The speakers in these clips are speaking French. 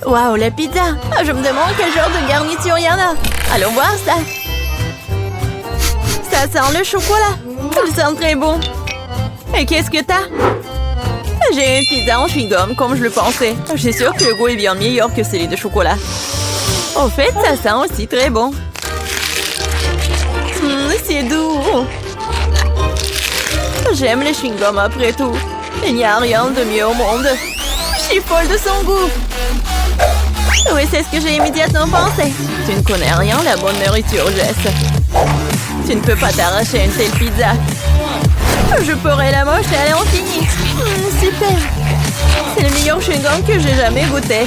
Waouh, la pizza! Ah, je me demande quel genre de garniture il y en a. Allons voir ça. Ça sent le chocolat. Il sent très bon. Et qu'est-ce que t'as? J'ai une pizza en chewing-gum, comme je le pensais. Je suis sûre que le goût est bien meilleur que celui de chocolat. Au fait, ça sent aussi très bon. C'est doux. J'aime les chewing-gums après tout. Il n'y a rien de mieux au monde. Je suis folle de son goût. Oui, c'est ce que j'ai immédiatement pensé. Tu ne connais rien, la bonne nourriture, Jess. Tu ne peux pas t'arracher une telle pizza. Je pourrais la mocher à l'infini. Super. C'est le meilleur chewing-gum que j'ai jamais goûté.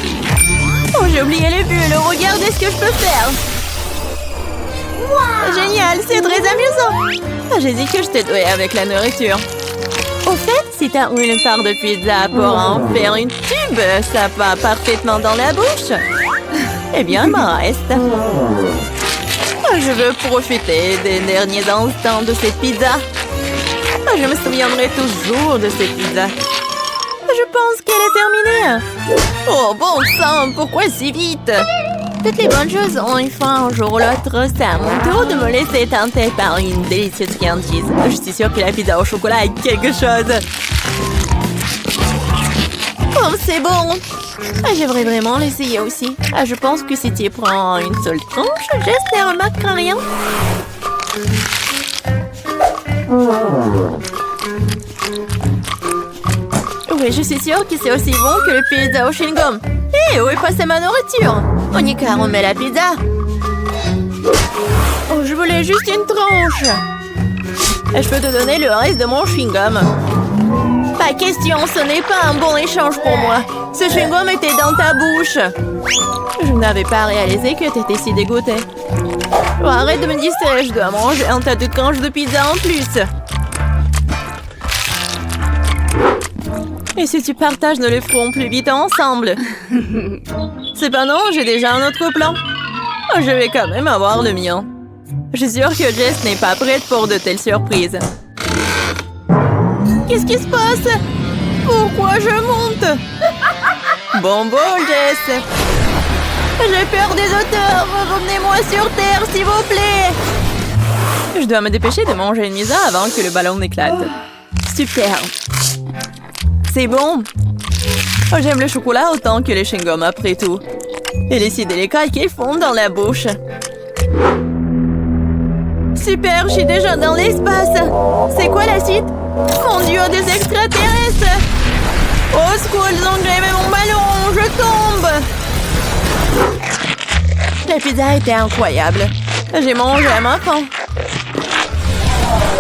Oh, j'ai oublié les bulles. Regardez ce que je peux faire. Wow. Génial, c'est très amusant. J'ai dit que je t'ai doué avec la nourriture. Au fait, si t'as une part de pizza pour en faire une tube, ça va parfaitement dans la bouche. Eh bien, il m'en reste. Je veux profiter des derniers instants de cette pizza. Je me souviendrai toujours de cette pizza. Je pense qu'elle est terminée. Oh, bon sang, pourquoi si vite? Toutes les bonnes choses ont une fin un jour ou l'autre. C'est à mon tour de me laisser tenter par une délicieuse friandise. Je suis sûre que la pizza au chocolat est quelque chose. Oh, c'est bon. J'aimerais vraiment l'essayer aussi. Je pense que si tu prends une seule tranche, Jess ne remarquera rien. Oui, je suis sûre que c'est aussi bon que le pizza au chewing-gum. Hé, où est passée ma nourriture? Monica, remets la pizza. Oh, je voulais juste une tranche. Je peux te donner le reste de mon chewing-gum. Pas question, ce n'est pas un bon échange pour moi. Ce chewing-gum était dans ta bouche. Je n'avais pas réalisé que tu étais si dégoûtée. Oh, arrête de me distraire, je dois manger un tas de tranches de pizza en plus. Et si tu partages, nous le ferons plus vite ensemble. Cependant, j'ai déjà un autre plan. Je vais quand même avoir le mien. Je suis sûre que Jess n'est pas prête pour de telles surprises. Qu'est-ce qui se passe? Pourquoi je monte? Bon bol, Jess. J'ai peur des auteurs. Revenez-moi sur Terre, s'il vous plaît. Je dois me dépêcher de manger une pizza avant que le ballon n'éclate. Super. C'est bon. Oh, j'aime le chocolat autant que les chewing-gums après tout. Et les si délicats qu'ils font dans la bouche. Super, je suis déjà dans l'espace. C'est quoi la suite? Mon Dieu, des extraterrestres! Au secours, ils ont grévé mon ballon! Je tombe! La pizza était incroyable. J'ai mangé à ma faim.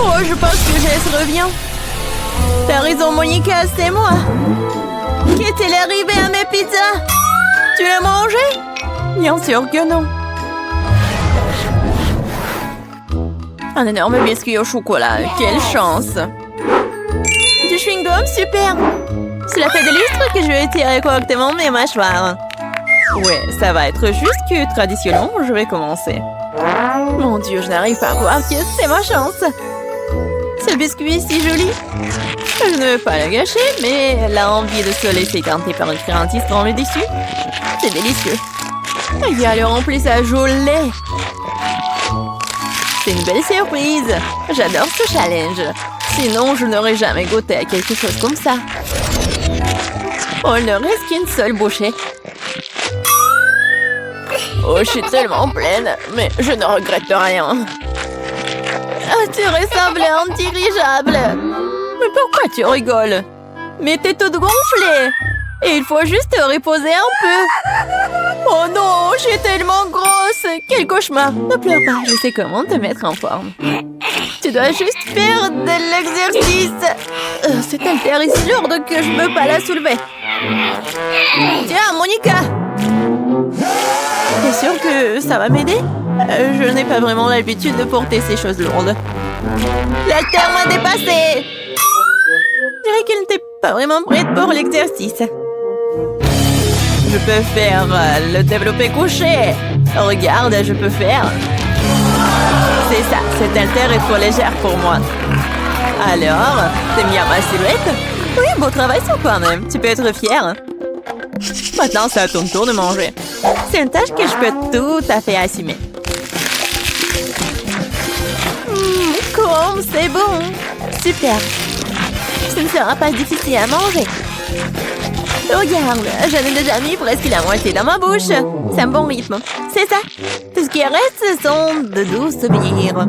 Oh, je pense que Jess revient. T'as raison, Monica, c'est moi. Qu'est-il arrivé à mes pizzas? Tu l'as mangé? Bien sûr que non. Un énorme biscuit au chocolat. Quelle chance! Du chewing-gum, super! Cela fait des lustres que je vais tirer correctement mes mâchoires. Ouais, ça va être juste que traditionnellement, je vais commencer. Mon Dieu, je n'arrive pas à croire que c'est ma chance. Ce biscuit est si joli. Je ne veux pas le gâcher, mais l'envie de se laisser tenter par une friandise dans le dessus, c'est délicieux. Il y a le remplissage au lait. C'est une belle surprise. J'adore ce challenge. Sinon, je n'aurais jamais goûté à quelque chose comme ça. Oh, il ne reste qu'une seule bouchée. Oh, je suis tellement pleine, mais je ne regrette rien. Ah, tu ressembles à un dirigeable. Mais pourquoi tu rigoles? Mais t'es toute gonflée. Et il faut juste te reposer un peu. Oh non, je suis tellement grosse. Quel cauchemar. Ne pleure pas, je sais comment te mettre en forme. Tu dois juste faire de l'exercice. Cette haltère est si lourde que je ne peux pas la soulever. Tiens, Monica. T'es sûre que ça va m'aider? Je n'ai pas vraiment l'habitude de porter ces choses lourdes. La terre m'a dépassée. Je dirais qu'elle n'était pas vraiment prête pour l'exercice. Je peux faire le développé couché. Regarde, je peux faire. C'est ça, cette haltère est trop légère pour moi. Alors, t'aimes bien ma silhouette? Oui, beau travail sur toi-même. Tu peux être fière. Maintenant, c'est à ton tour de manger. C'est une tâche que je peux tout à fait assumer. Comme c'est bon. Super. Ce ne sera pas difficile à manger. Regarde, j'en ai déjà mis presque la moitié dans ma bouche. C'est un bon rythme. C'est ça. Tout ce qui reste, ce sont de doux souvenirs.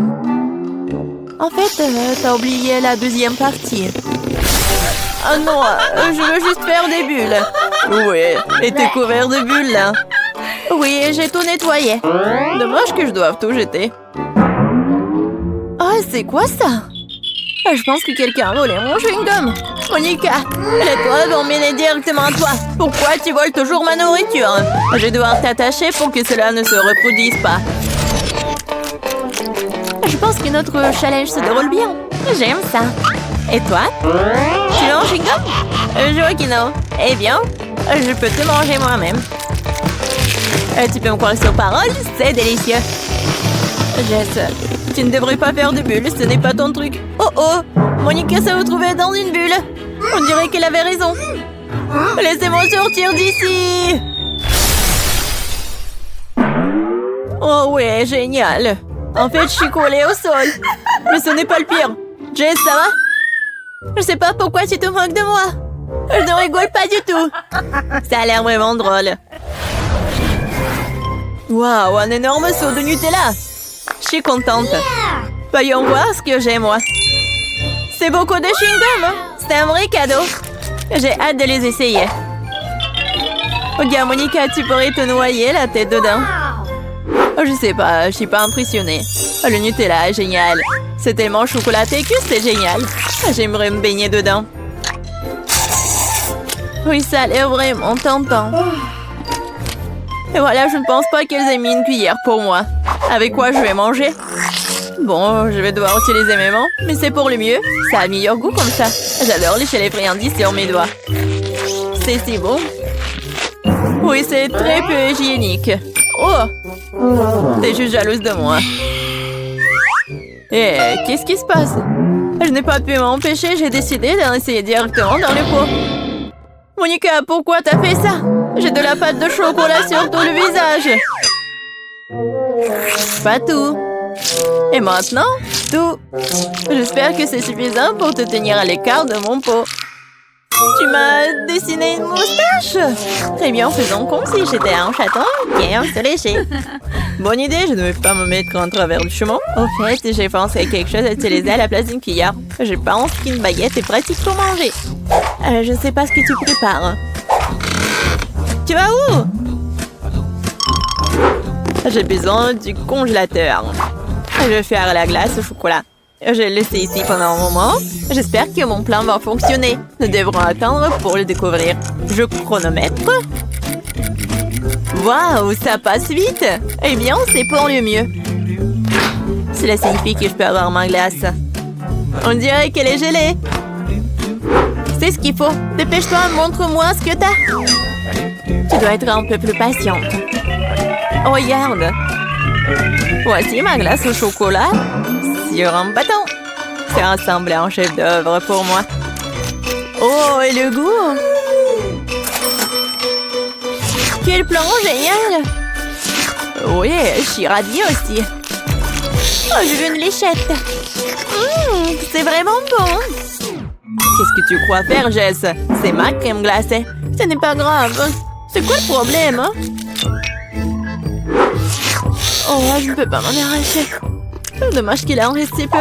En fait, t'as oublié la deuxième partie. Oh non, je veux juste faire des bulles. Oui, et t'es couvert de bulles, là. Oui, j'ai tout nettoyé. Dommage que je doive tout jeter. Oh, c'est quoi ça? Je pense que quelqu'un a volé mon chewing-gum. Monica, les preuves vont mener directement à toi. Pourquoi tu voles toujours ma nourriture? Je vais devoir t'attacher pour que cela ne se reproduise pas. Je pense que notre challenge se déroule bien. J'aime ça. Et toi? Tu veux un chewing-gum? Je vois que non. Eh bien, je peux te manger moi-même. Tu peux me croire sur parole, c'est délicieux. Jess, tu ne devrais pas faire de bulles, ce n'est pas ton truc. Oh oh, Monica s'est retrouvée dans une bulle. On dirait qu'elle avait raison. Laissez-moi sortir d'ici. Oh ouais, génial. En fait, je suis collée au sol. Mais ce n'est pas le pire. Jess, ça va? Je sais pas pourquoi tu te moques de moi. Je ne rigole pas du tout. Ça a l'air vraiment drôle. Waouh, un énorme seau de Nutella. Je suis contente. Voyons voir ce que j'ai, moi. C'est beaucoup de chewing-gum. C'est un vrai cadeau. J'ai hâte de les essayer. Regarde, Monica, tu pourrais te noyer la tête dedans. Oh, je sais pas, je suis pas impressionnée. Oh, le Nutella est génial. C'est tellement chocolaté que c'est génial. J'aimerais me baigner dedans. Oui, ça a l'air vraiment tentant. Et voilà, je ne pense pas qu'elles aient mis une cuillère pour moi. Avec quoi je vais manger? Bon, je vais devoir utiliser mes mains, mais c'est pour le mieux. Ça a meilleur goût comme ça. J'adore lécher les friandises sur mes doigts. C'est si bon. Oui, c'est très peu hygiénique. Oh! T'es juste jalouse de moi. Eh, qu'est-ce qui se passe? Je n'ai pas pu m'empêcher, j'ai décidé d'en essayer directement dans le pot. Monica, pourquoi t'as fait ça? J'ai de la pâte de chocolat sur tout le visage. Pas tout. Et maintenant, tout. J'espère que c'est suffisant pour te tenir à l'écart de mon pot. Tu m'as dessiné une moustache? Très bien, faisons comme si j'étais un chaton bien se lécher. Bonne idée, je ne vais pas me mettre en travers du chemin. Au fait, j'ai pensé à quelque chose à utiliser à la place d'une cuillère. Je pense qu'une baguette est pratique pour manger. Je ne sais pas ce que tu prépares. Tu vas où? J'ai besoin du congélateur. Je vais faire la glace au chocolat. Je l'ai laissé ici pendant un moment. J'espère que mon plan va fonctionner. Nous devrons attendre pour le découvrir. Je chronomètre. Waouh, ça passe vite. Eh bien, c'est pour le mieux. Cela signifie que je peux avoir ma glace. On dirait qu'elle est gelée. C'est ce qu'il faut. Dépêche-toi, montre-moi ce que t'as. Tu dois être un peu plus patiente. Regarde. Voici ma glace au chocolat sur un bâton. C'est ressemblé à un chef-d'œuvre pour moi. Oh, et le goût! Quel plan génial! Oui, je suis ravie aussi. Oh, je veux une léchette. C'est vraiment bon. Qu'est-ce que tu crois faire, Jess? C'est ma crème glacée. Ce n'est pas grave. C'est quoi le problème, hein? Oh, je ne peux pas m'en arracher. Dommage qu'il en reste si peu.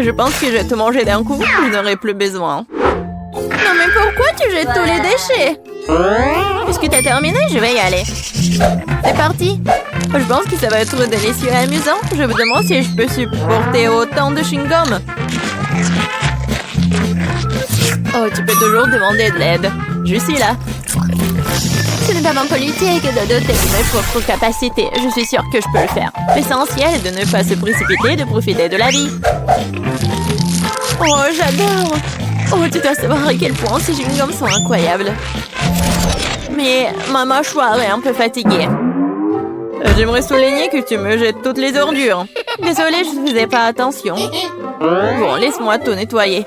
Je pense que je vais te manger d'un coup. Je n'aurai plus besoin. Non, mais pourquoi tu jettes tous les déchets? Puisque t'as terminé, je vais y aller. C'est parti. Je pense que ça va être délicieux et amusant. Je me demande si je peux supporter autant de chewing-gum. Oh, tu peux toujours demander de l'aide. Je suis là. Ce n'est pas mon politique de doter de mes propres capacités. Je suis sûre que je peux le faire. L'essentiel est de ne pas se précipiter, de profiter de la vie. Oh, j'adore. Oh, tu dois savoir à quel point ces chewing-gums sont incroyables. Mais ma mâchoire est un peu fatiguée. J'aimerais souligner que tu me jettes toutes les ordures. Désolée, je ne faisais pas attention. Bon, laisse-moi tout nettoyer.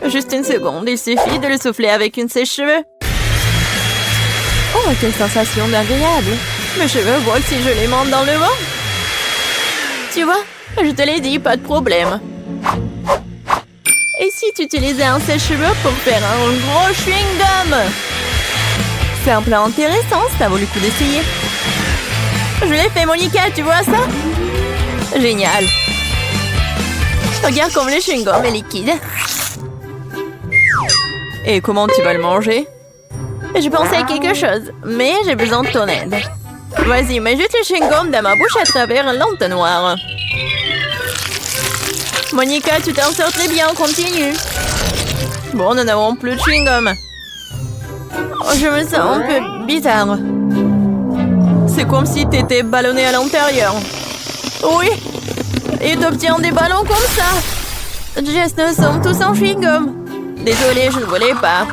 Juste une seconde, il suffit de le souffler avec une sèche-cheveux. quelle sensation agréable. Mes cheveux volent si je les monte dans le vent. Tu vois, je te l'ai dit, pas de problème. Et si tu utilisais un sèche-cheveux pour faire un gros chewing-gum? C'est un plan intéressant, ça vaut le coup d'essayer. Je l'ai fait, Monica, tu vois ça? Génial. Regarde comme le chewing-gum est liquide. Et comment tu vas le manger? Je pensais à quelque chose, mais j'ai besoin de ton aide. Vas-y, mets juste le chewing-gum dans ma bouche à travers l'entonnoir. Monica, tu t'en sors très bien, continue. Bon, nous n'avons plus de chewing-gum. Oh, je me sens un peu bizarre. C'est comme si t'étais ballonné à l'intérieur. Oui, et t'obtiens des ballons comme ça. Jess, nous sommes tous en chewing-gum. Désolée, je ne voulais pas.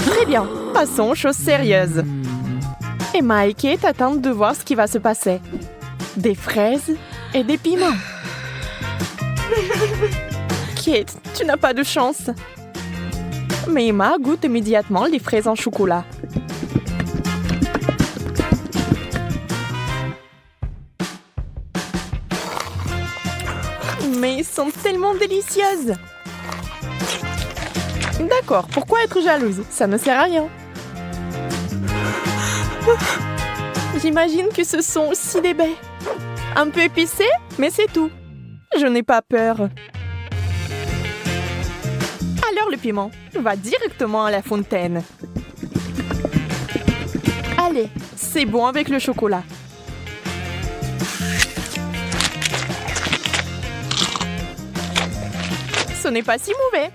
Très bien, passons aux choses sérieuses. Emma et Kate attendent de voir ce qui va se passer. Des fraises et des piments. Kate, tu n'as pas de chance. Mais Emma goûte immédiatement les fraises en chocolat. Mais elles sont tellement délicieuses. D'accord, pourquoi être jalouse? Ça ne sert à rien. J'imagine que ce sont aussi des baies. Un peu épicé, mais c'est tout. Je n'ai pas peur. Alors le piment va directement à la fontaine. Allez, c'est bon avec le chocolat. Ce n'est pas si mauvais.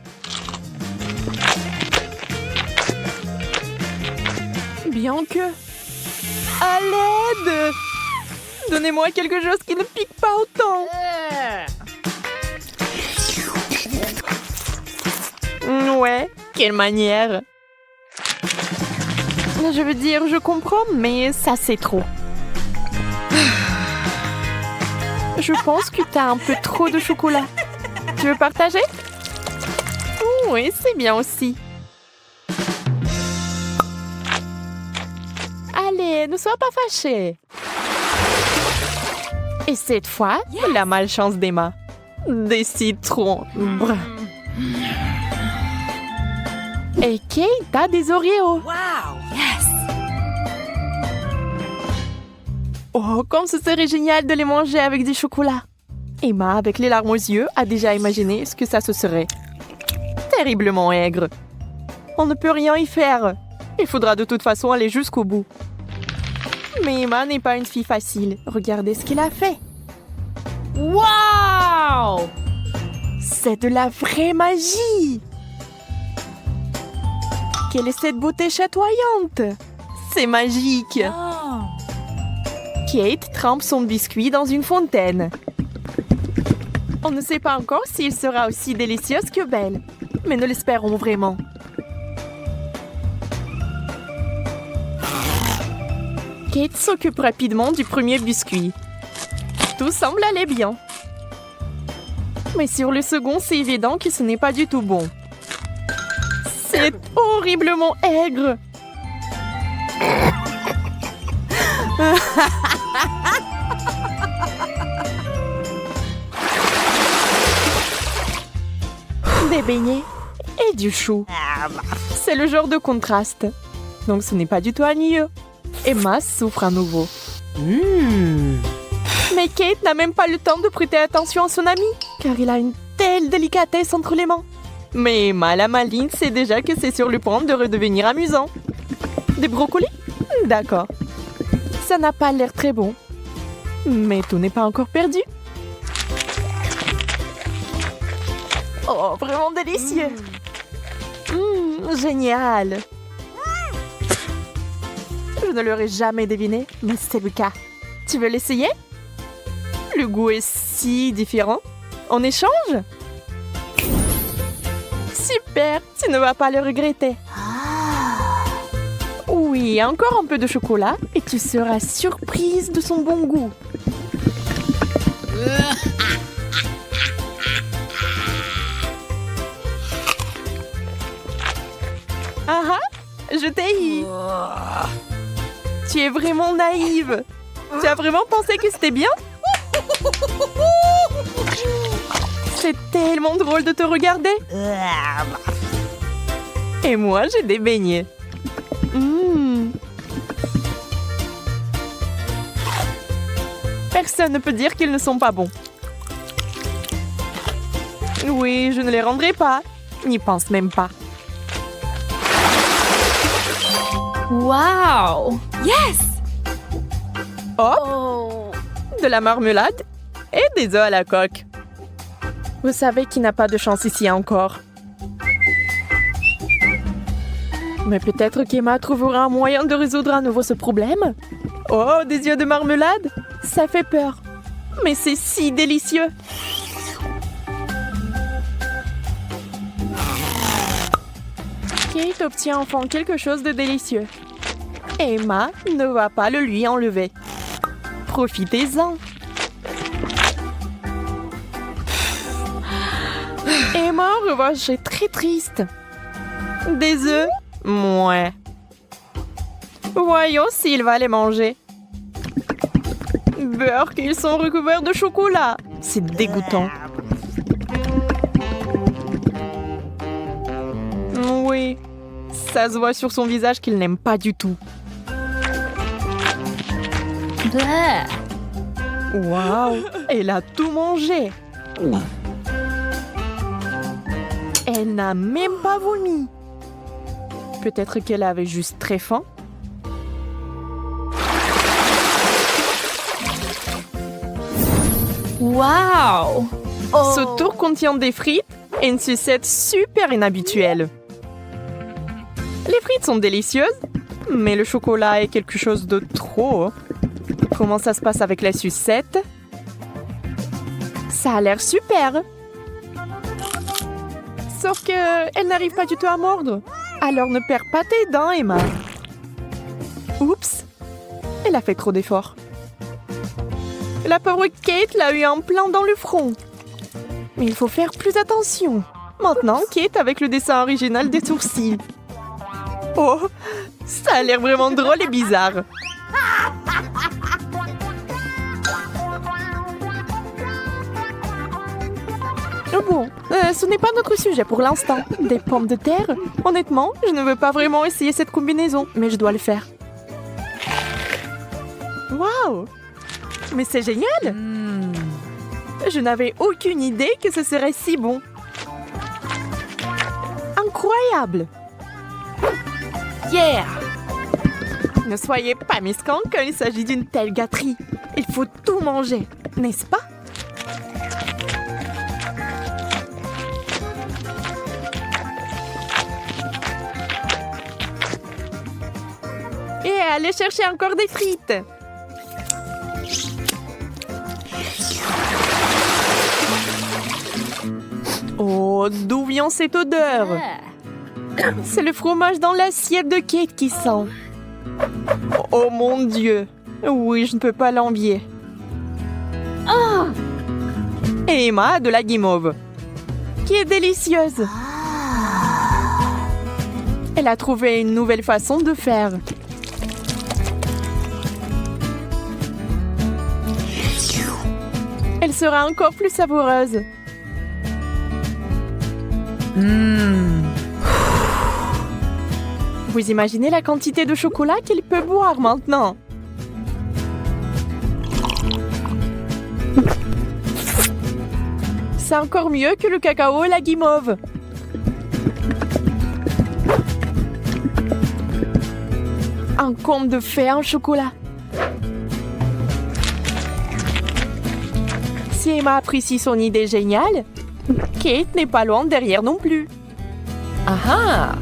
Bien que... À l'aide! Donnez-moi quelque chose qui ne pique pas autant. Ouais, quelle manière. Je veux dire, je comprends, mais ça c'est trop. Je pense que t'as un peu trop de chocolat. Tu veux partager? Oui, c'est bien aussi. Allez, ne sois pas fâchée. Et cette fois, la malchance d'Emma. Des citrons. Brr. Et Kate a des Oreos. Wow! Yes! Oh, comme ce serait génial de les manger avec du chocolat. Emma, avec les larmes aux yeux, a déjà imaginé ce que ça se serait. Terriblement aigre. On ne peut rien y faire. Il faudra de toute façon aller jusqu'au bout. Mais Emma n'est pas une fille facile. Regardez ce qu'il a fait. Wow! C'est de la vraie magie! Quelle est cette beauté chatoyante? C'est magique! Oh. Kate trempe son biscuit dans une fontaine. On ne sait pas encore s'il sera aussi délicieux que belle, mais nous l'espérons vraiment. Kate s'occupe rapidement du premier biscuit. Tout semble aller bien. Mais sur le second, c'est évident que ce n'est pas du tout bon. C'est horriblement aigre. Des beignets et du chou. C'est le genre de contraste. Donc ce n'est pas du tout ennuyeux. Emma souffre à nouveau. Mais Kate n'a même pas le temps de prêter attention à son ami, car il a une telle délicatesse entre les mains. Mais Emma, la maligne, sait déjà que c'est sur le point de redevenir amusant. Des brocolis? D'accord. Ça n'a pas l'air très bon. Mais tout n'est pas encore perdu. Oh, vraiment délicieux. Génial. Je ne l'aurais jamais deviné, mais c'est le cas. Tu veux l'essayer? Le goût est si différent. On échange? Super, tu ne vas pas le regretter. Oui, encore un peu de chocolat et tu seras surprise de son bon goût. Ah ah, Je t'ai eu. Tu es vraiment naïve. Tu as vraiment pensé que c'était bien? C'est tellement drôle de te regarder. Et moi, j'ai des beignets. Personne ne peut dire qu'ils ne sont pas bons. Oui, je ne les rendrai pas. N'y pense même pas. Wow! Yes! Oh! De la marmelade et des œufs à la coque. Vous savez qui n'a pas de chance ici encore. Mais peut-être qu'Emma trouvera un moyen de résoudre à nouveau ce problème. Oh, des yeux de marmelade? Ça fait peur. Mais c'est si délicieux. Kate obtient enfin quelque chose de délicieux. Emma ne va pas le lui enlever. Profitez-en. Emma, en revanche, est très triste. Des œufs? Mouais. Voyons s'il va les manger. Beurre qu'ils sont recouverts de chocolat. C'est dégoûtant. Oui, ça se voit sur son visage qu'il n'aime pas du tout. Waouh, elle a tout mangé. Elle n'a même pas vomi. Peut-être qu'elle avait juste très faim. Wow! Ce tour contient des frites et une sucette super inhabituelle. Les frites sont délicieuses, mais le chocolat est quelque chose de trop. Comment ça se passe avec la sucette? Ça a l'air super. Sauf qu'elle n'arrive pas du tout à mordre. Alors ne perds pas tes dents, Emma. Oups, elle a fait trop d'efforts. La pauvre Kate l'a eu en plein dans le front. Mais il faut faire plus attention. Maintenant, Kate avec le dessin original des sourcils. Oh, ça a l'air vraiment drôle et bizarre. Bon, ce n'est pas notre sujet pour l'instant. Des pommes de terre? Honnêtement, je ne veux pas vraiment essayer cette combinaison, mais je dois le faire. Waouh! Mais c'est génial! Je n'avais aucune idée que ce serait si bon. Incroyable! Yeah! Ne soyez pas mesquins quand il s'agit d'une telle gâterie. Il faut tout manger, n'est-ce pas? Et allez chercher encore des frites. Oh, d'où vient cette odeur? C'est le fromage dans l'assiette de Kate qui sent. Oh mon Dieu. Oui, je ne peux pas l'envier. Et Emma a de la guimauve, qui est délicieuse. Elle a trouvé une nouvelle façon de faire. Elle sera encore plus savoureuse. Vous imaginez la quantité de chocolat qu'elle peut boire maintenant? C'est encore mieux que le cacao et la guimauve. Un conte de fées en chocolat. Si Emma apprécie son idée géniale, Kate n'est pas loin derrière non plus. Ah ah!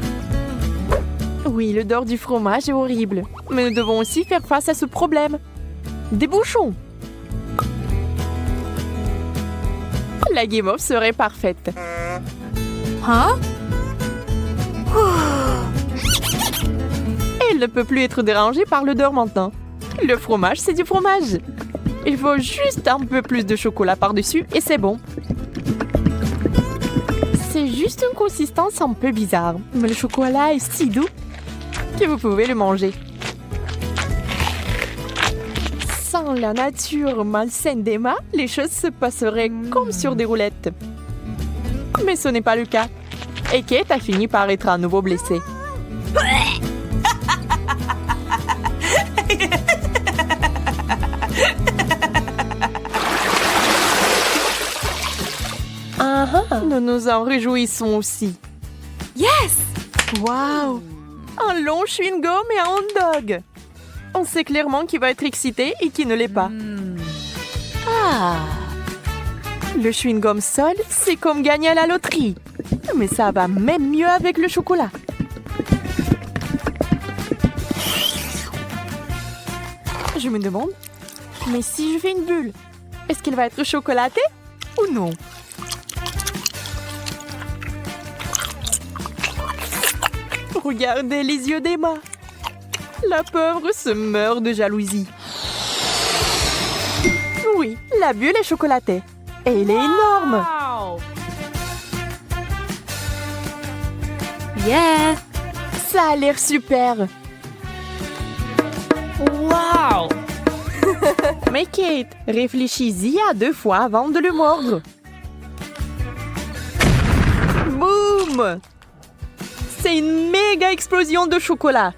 Oui, l'odeur du fromage est horrible, mais nous devons aussi faire face à ce problème. Des bouchons! La guimauve serait parfaite. Hein? Elle ne peut plus être dérangée par l'odeur maintenant. Le fromage, c'est du fromage. Il faut juste un peu plus de chocolat par-dessus et c'est bon. C'est juste une consistance un peu bizarre, mais le chocolat est si doux. que vous pouvez le manger. Sans la nature malsaine d'Emma, les choses se passeraient comme sur des roulettes. Mais ce n'est pas le cas. Et Kate a fini par être à nouveau blessée. Nous nous en réjouissons aussi. Yes! Wow! Un long chewing-gum et un hot dog. On sait clairement qui va être excité et qui ne l'est pas. Le chewing-gum seul, c'est comme gagner à la loterie. Mais ça va même mieux avec le chocolat. Je me demande, mais si je fais une bulle, est-ce qu'elle va être chocolatée ou non? Regardez les yeux d'Emma. La pauvre se meurt de jalousie. Oui, la bulle est chocolatée. Et elle est énorme. Yeah! Ça a l'air super. Wow! Mais Kate, réfléchis-y à 2 fois avant de le mordre. Boum! C'est une méga explosion de chocolat.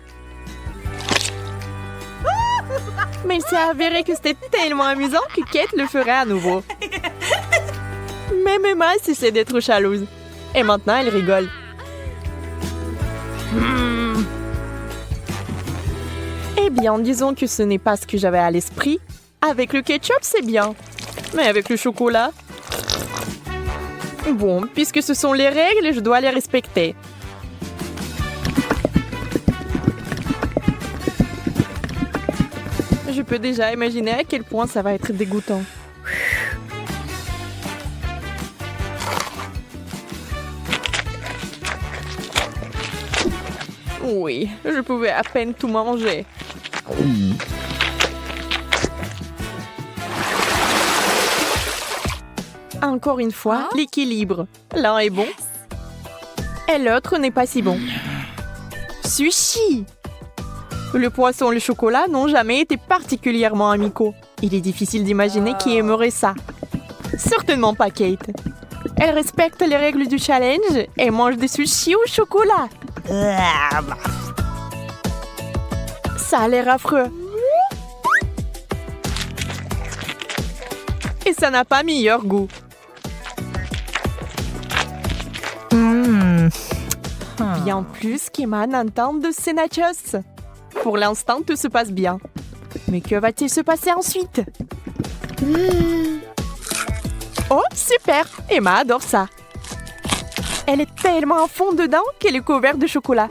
Mais il s'est avéré que c'était tellement amusant que Kate le ferait à nouveau. Même Emma cessait d'être jalouse. Et maintenant, elle rigole. Eh bien, disons que ce n'est pas ce que j'avais à l'esprit. Avec le ketchup, c'est bien. Mais avec le chocolat... Bon, puisque ce sont les règles, je dois les respecter. Je peux déjà imaginer à quel point ça va être dégoûtant. Oui, je pouvais à peine tout manger. Encore une fois, l'équilibre. L'un est bon et l'autre n'est pas si bon. Sushi! Le poisson et le chocolat n'ont jamais été particulièrement amicaux. Il est difficile d'imaginer qui aimerait ça. Certainement pas Kate. Elle respecte les règles du challenge et mange des sushis au chocolat. Ça a l'air affreux. Et ça n'a pas meilleur goût. Bien plus qu'Emma n'entende de ces nachos. Pour l'instant, tout se passe bien. Mais que va-t-il se passer ensuite? Oh, super! Emma adore ça. Elle est tellement à fond dedans qu'elle est couverte de chocolat.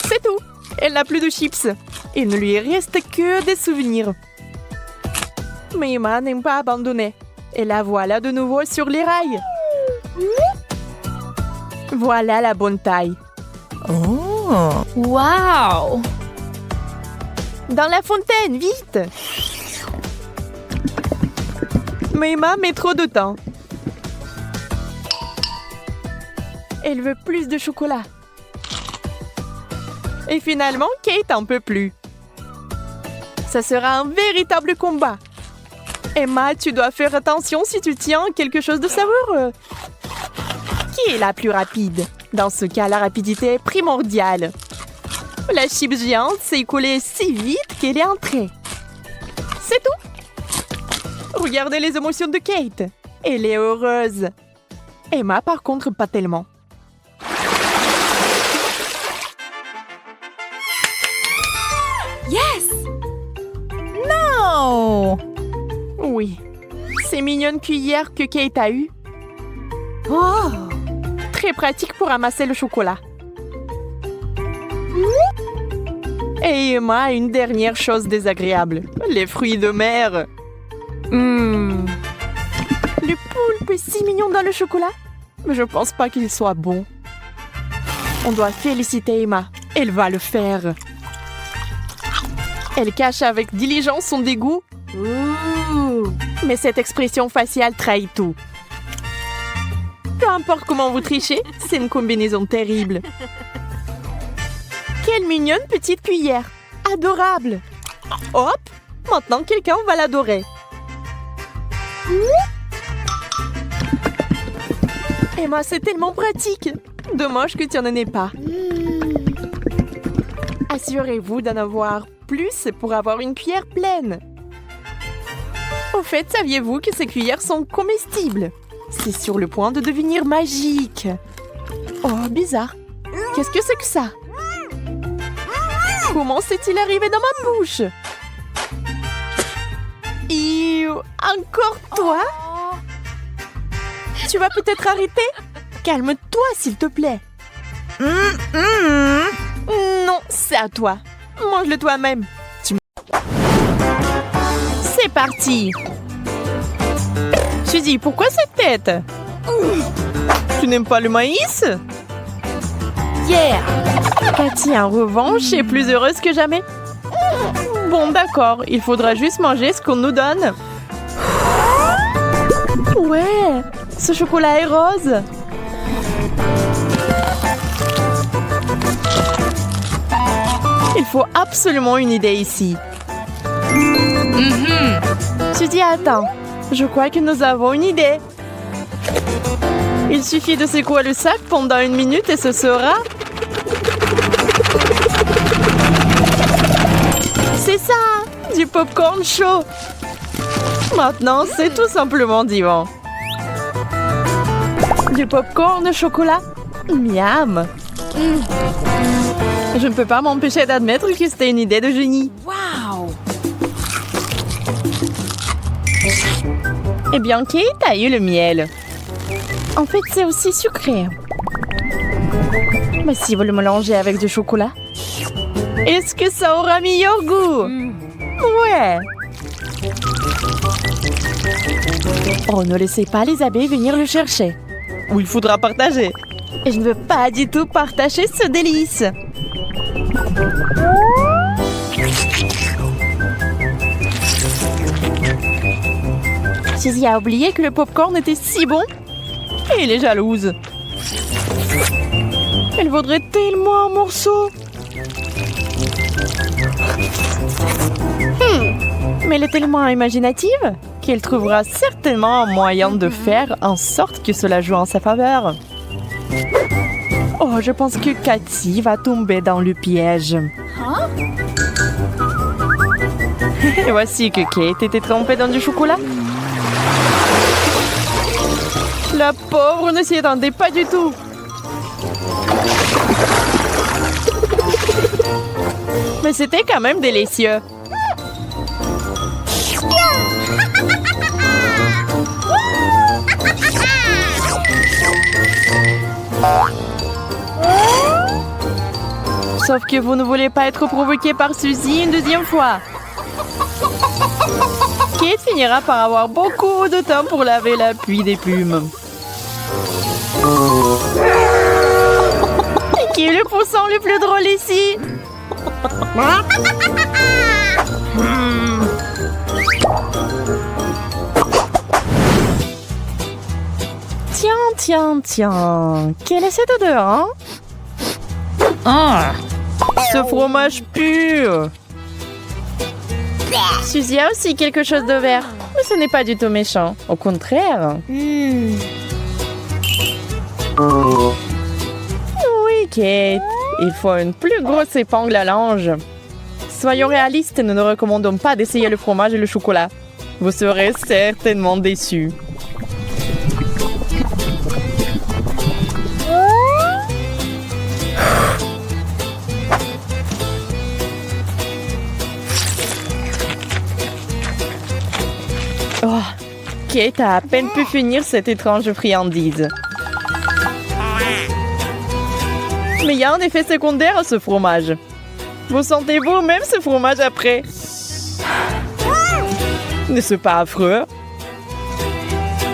C'est tout. Elle n'a plus de chips. Il ne lui reste que des souvenirs. Mais Emma n'aime pas abandonner. Et la voilà de nouveau sur les rails. Voilà la bonne taille. Oh! Wow! Dans la fontaine, vite! Mais Emma met trop de temps. Elle veut plus de chocolat. Et finalement, Kate en peut plus. Ça sera un véritable combat. Emma, tu dois faire attention si tu tiens quelque chose de savoureux. Qui est la plus rapide? Dans ce cas, la rapidité est primordiale. La chips géante s'est écoulée si vite qu'elle est entrée. C'est tout. Regardez les émotions de Kate. Elle est heureuse. Emma, par contre, pas tellement. Yes! Non! Oui. Ces mignonnes cuillères que Kate a eues. Oh! Très pratique pour ramasser le chocolat. Et Emma a une dernière chose désagréable. Les fruits de mer. Le poulpe est si mignon dans le chocolat. Mais je pense pas qu'il soit bon. On doit féliciter Emma. Elle va le faire. Elle cache avec diligence son dégoût. Mais cette expression faciale trahit tout. Peu importe comment vous trichez, c'est une combinaison terrible. Quelle mignonne petite cuillère. Adorable. Hop, maintenant quelqu'un va l'adorer. Emma, c'est tellement pratique. Dommage que tu n'en aies pas. Assurez-vous d'en avoir plus pour avoir une cuillère pleine. Au fait, saviez-vous que ces cuillères sont comestibles? C'est sur le point de devenir magique. Oh, bizarre. Qu'est-ce que c'est que ça? Comment s'est-il arrivé dans ma bouche? Encore toi? Tu vas peut-être arrêter? Calme-toi, s'il te plaît. Non, c'est à toi. Mange-le toi-même. C'est parti. Suzy, pourquoi cette tête? Tu n'aimes pas le maïs? Yeah! Cathy, en revanche, est plus heureuse que jamais. Bon, d'accord. Il faudra juste manger ce qu'on nous donne. Ouais, ce chocolat est rose. Il faut absolument une idée ici. Suzy, attends. Je crois que nous avons une idée. Il suffit de secouer le sac pendant 1 minute et ce sera... C'est ça! Du popcorn chaud! Maintenant, c'est tout simplement divin. Du popcorn au chocolat? Miam! Je ne peux pas m'empêcher d'admettre que c'était une idée de génie. Wow! Eh bien, Kate a eu le miel. En fait, c'est aussi sucré. Mais si vous le mélangez avec du chocolat, est-ce que ça aura meilleur goût? Ouais. Oh, ne laissez pas les abeilles venir le chercher. Ou il faudra partager. Et je ne veux pas du tout partager ce délice. Suzy a oublié que le popcorn était si bon. Et elle est jalouse. Elle voudrait tellement un morceau. Mais elle est tellement imaginative qu'elle trouvera certainement un moyen de faire en sorte que cela joue en sa faveur. Oh, je pense que Cathy va tomber dans le piège. Et voici que Kate était trempée dans du chocolat. La pauvre ne s'y attendait pas du tout. Mais c'était quand même délicieux. Sauf que vous ne voulez pas être provoqué par Suzy une deuxième fois. Kate finira par avoir beaucoup de temps pour laver la pluie des plumes. Qui est le pourcent le plus drôle ici? Tiens. Quelle est cette odeur, hein? Ce fromage pue. Suzy a aussi quelque chose de vert. Mais ce n'est pas du tout méchant. Au contraire. Oui, Kate. Il faut une plus grosse épingle à l'ange. Soyons réalistes, nous ne recommandons pas d'essayer le fromage et le chocolat. Vous serez certainement déçus. Oh, Kate a à peine pu finir cette étrange friandise. Mais il y a un effet secondaire à ce fromage. Vous sentez vous-même ce fromage après? N'est-ce pas affreux?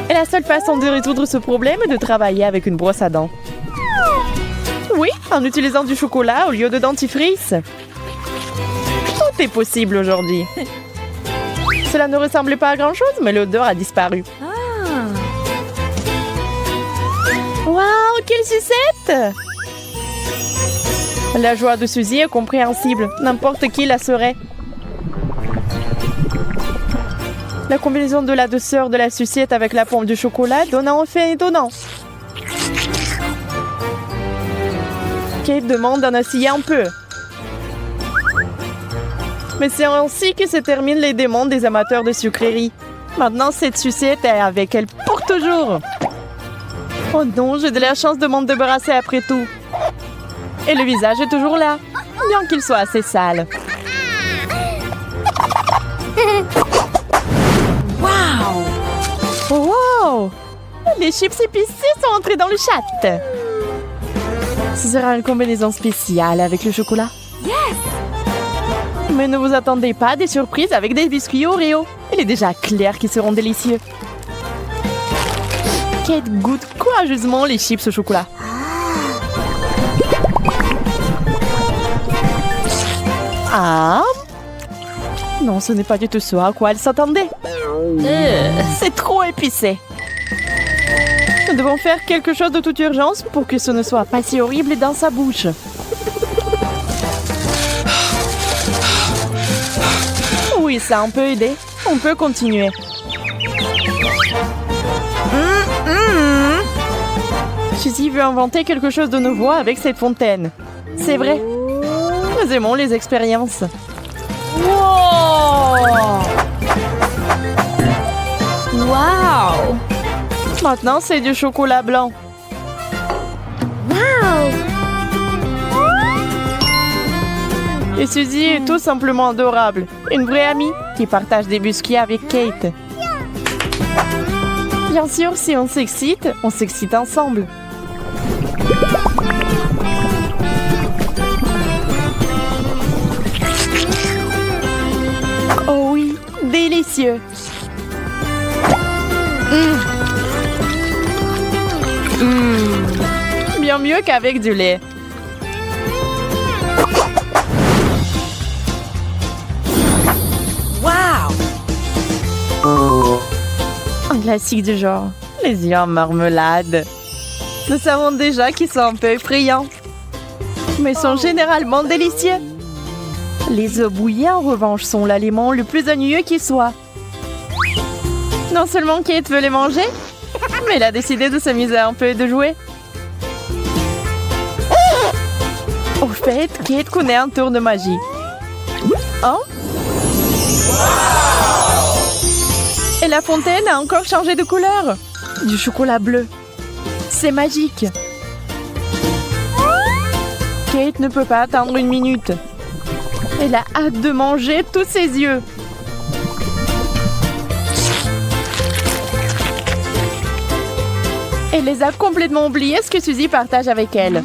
Et la seule façon de résoudre ce problème est de travailler avec une brosse à dents. Oui, en utilisant du chocolat au lieu de dentifrice. Tout est possible aujourd'hui. Cela ne ressemblait pas à grand-chose, mais l'odeur a disparu. Waouh, quelle sucette! La joie de Suzy est compréhensible. N'importe qui la serait. La combinaison de la douceur de la sucette avec la pomme du chocolat donne un effet étonnant. Kate demande d'en essayer un peu. Mais c'est ainsi que se terminent les demandes des amateurs de sucreries. Maintenant, cette sucette est avec elle pour toujours. Oh non, j'ai de la chance de m'en débarrasser après tout. Et le visage est toujours là, bien qu'il soit assez sale. Wow! Wow! Les chips épicés sont entrés dans le chat. Ce sera une combinaison spéciale avec le chocolat. Yes! Mais ne vous attendez pas à des surprises avec des biscuits Oreo. Il est déjà clair qu'ils seront délicieux. Kate goûte courageusement les chips au chocolat. Ah! Non, ce n'est pas du tout ce à quoi elle s'attendait. C'est trop épicé. Nous devons faire quelque chose de toute urgence pour que ce ne soit pas si horrible dans sa bouche. Oui, ça a un peu aidé. On peut continuer. Suzy veut inventer quelque chose de nouveau avec cette fontaine. C'est vrai. Nous aimons les expériences. Wow! Maintenant, c'est du chocolat blanc. Wow! Et Suzy est tout simplement adorable. Une vraie amie qui partage des biscuits avec Kate. Bien sûr, si on s'excite ensemble. Oh oui, délicieux. Bien mieux qu'avec du lait. Wow! Un classique du genre. Les yeux en marmelade. Nous savons déjà qu'ils sont un peu effrayants. Mais sont généralement délicieux. Les œufs bouillis, en revanche, sont l'aliment le plus ennuyeux qui soit. Non seulement Kate veut les manger, mais elle a décidé de s'amuser un peu et de jouer. Au fait, Kate connaît un tour de magie. Oh? Et la fontaine a encore changé de couleur. Du chocolat bleu. C'est magique. Kate ne peut pas attendre une minute. Elle a hâte de manger tous ses yeux. Elle les a complètement oubliés ce que Suzy partage avec elle.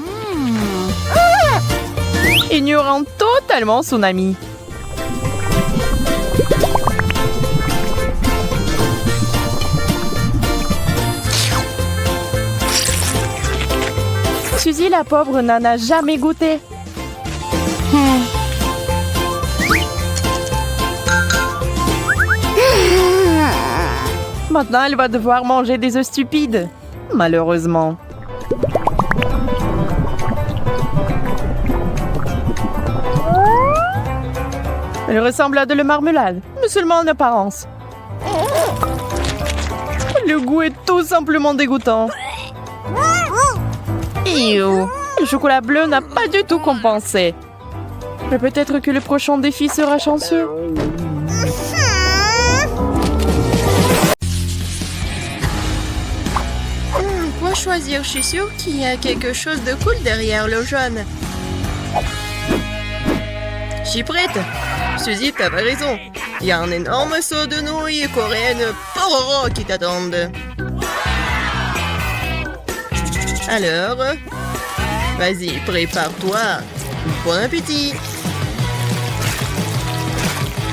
Ignorant totalement son amie. Suzy, la pauvre, n'en a jamais goûté. Maintenant, elle va devoir manger des œufs stupides. Malheureusement. Elle ressemble à de la marmelade, mais seulement en apparence. Le goût est tout simplement dégoûtant. Ew. Le chocolat bleu n'a pas du tout compensé. Mais peut-être que le prochain défi sera chanceux. Pour choisir, je suis sûre qu'il y a quelque chose de cool derrière le jaune. Je suis prête. Suzy, t'avais raison. Il y a un énorme seau de nouilles coréennes pororo qui t'attendent. Alors, vas-y, prépare-toi. Bon appétit.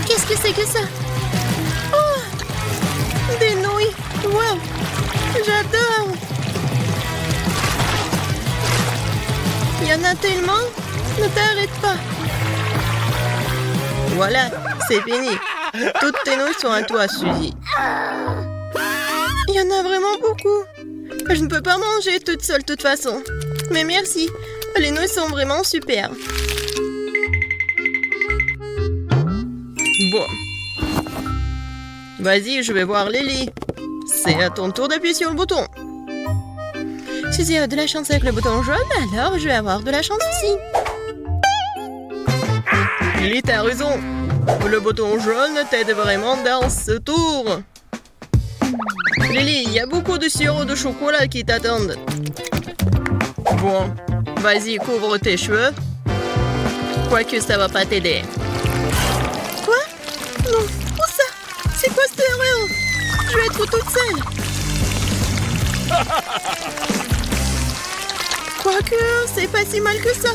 Qu'est-ce que c'est que ça? Oh, des nouilles. Wow, j'adore. Il y en a tellement. Ne t'arrête pas. Voilà, c'est fini. Toutes tes nouilles sont à toi, Suzy. Il y en a vraiment beaucoup. Je ne peux pas manger toute seule, de toute façon. Mais merci. Les nouilles sont vraiment super. Bon. Vas-y, je vais voir Lily. C'est à ton tour d'appuyer sur le bouton. Suzy a de la chance avec le bouton jaune, alors je vais avoir de la chance aussi. Lily, t'as raison. Le bouton jaune t'aide vraiment dans ce tour. Lily, il y a beaucoup de sirop de chocolat qui t'attendent. Bon, vas-y, couvre tes cheveux. Quoique ça va pas t'aider. Quoi? Non, où ça? C'est quoi cette erreur? Je vais être toute seule. Quoique, c'est pas si mal que ça.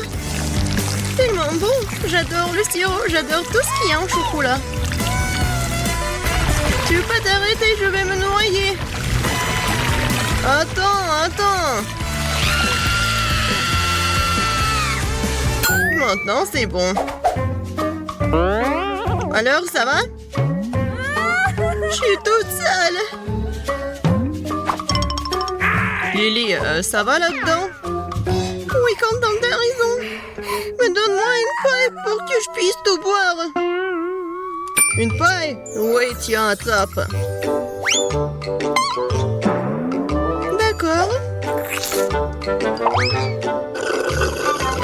Tellement bon. J'adore le sirop, j'adore tout ce qu'il y a en chocolat. Tu veux pas t'arrêter, je vais me noyer. Attends. Maintenant, c'est bon. Alors, ça va? Je suis toute seule. Lily, ça va là-dedans? Oui, Quentin, t'as raison. Mais donne-moi une paille pour que je puisse tout boire. Une paille? Oui, tiens, attrape. D'accord.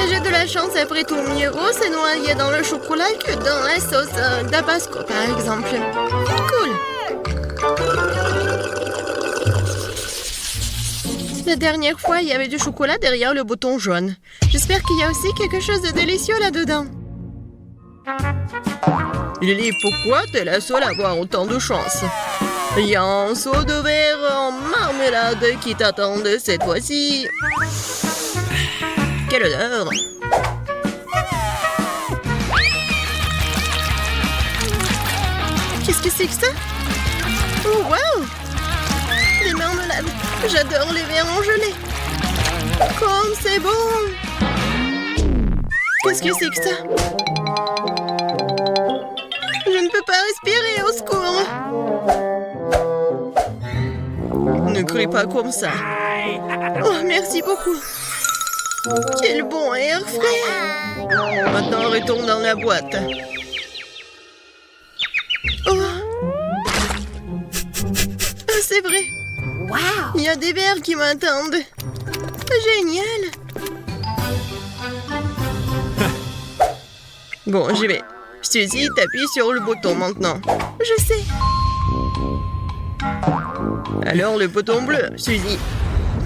J'ai de la chance après tout. Mieux vaut se noyer dans le chocolat que dans la sauce tabasco, par exemple. Cool. La dernière fois, il y avait du chocolat derrière le bouton jaune. J'espère qu'il y a aussi quelque chose de délicieux là-dedans. Lily, pourquoi t'es la seule à avoir autant de chance? Il y a un seau de verre en marmelade qui t'attend cette fois-ci. Quelle odeur! Qu'est-ce que c'est que ça? Oh, wow! Des marmelades! J'adore les verres en gelée! Comme c'est bon! Qu'est-ce que c'est que ça? Je ne peux pas respirer, au secours! Ne crie pas comme ça! Oh, merci beaucoup! Quel bon air frais! Maintenant, retourne dans la boîte. Oh. Ah, c'est vrai. Wow. Il y a des verres qui m'attendent. Génial. Bon, j'y vais. Suzy, t'appuies sur le bouton maintenant. Je sais. Alors, le bouton bleu, Suzy.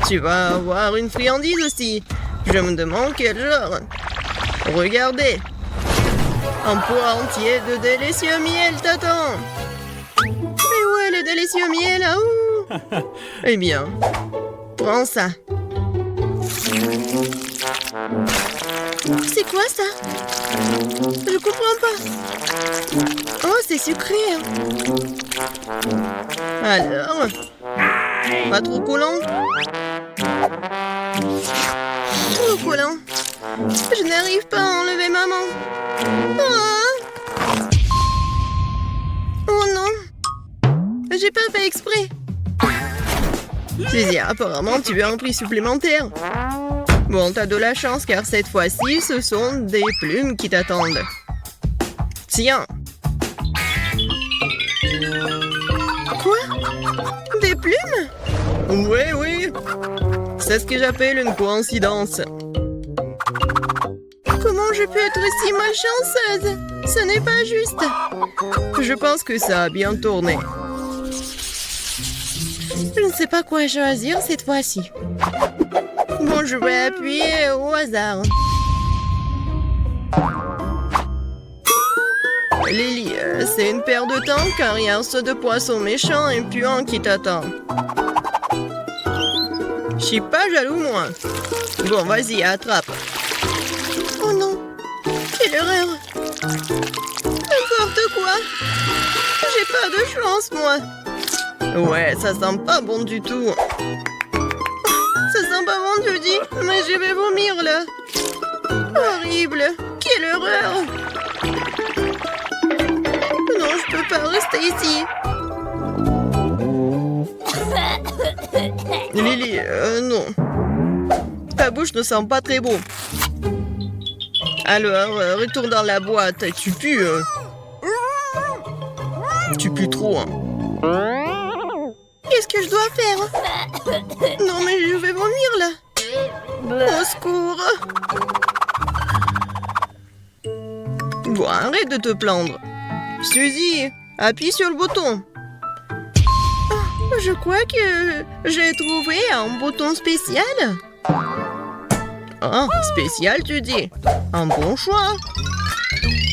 Tu vas avoir une friandise aussi. Je me demande quel genre. Regardez. Un pot entier de délicieux miel t'attend. Mais où est le délicieux miel là? Eh bien, prends ça. C'est quoi ça? Je comprends pas. Oh, c'est sucré. Alors, pas trop collant? Trop collant. Je n'arrive pas à enlever maman. Oh non. J'ai pas fait exprès. Suzy, apparemment, tu as un prix supplémentaire. Bon, t'as de la chance car cette fois-ci, ce sont des plumes qui t'attendent. Tiens. Quoi? Des plumes? Oui. C'est ce que j'appelle une coïncidence. Comment je peux être si malchanceuse? Ce n'est pas juste. Je pense que ça a bien tourné. Je ne sais pas quoi choisir cette fois-ci. Bon, je vais appuyer au hasard. Lily, c'est une perte de temps car il y a un seau de poisson méchant et puant qui t'attend. Je suis pas jaloux, moi. Bon, vas-y, attrape. Oh non, quelle erreur. N'importe quoi. J'ai pas de chance, moi. Ouais, ça sent pas bon du tout. Ça sent pas bon, tu dis? Mais je vais vomir, là. Horrible. Quelle horreur. Non, je peux pas rester ici. Lily, non. Ta bouche ne sent pas très bon. Alors, retourne dans la boîte. Tu pues. Tu pues trop. Hein. Qu'est-ce que je dois faire? Non, mais je vais vomir là. Au secours. Bon, arrête de te plaindre. Suzy, appuie sur le bouton. Je crois que j'ai trouvé un bouton spécial. Ah, spécial, tu dis? Un bon choix.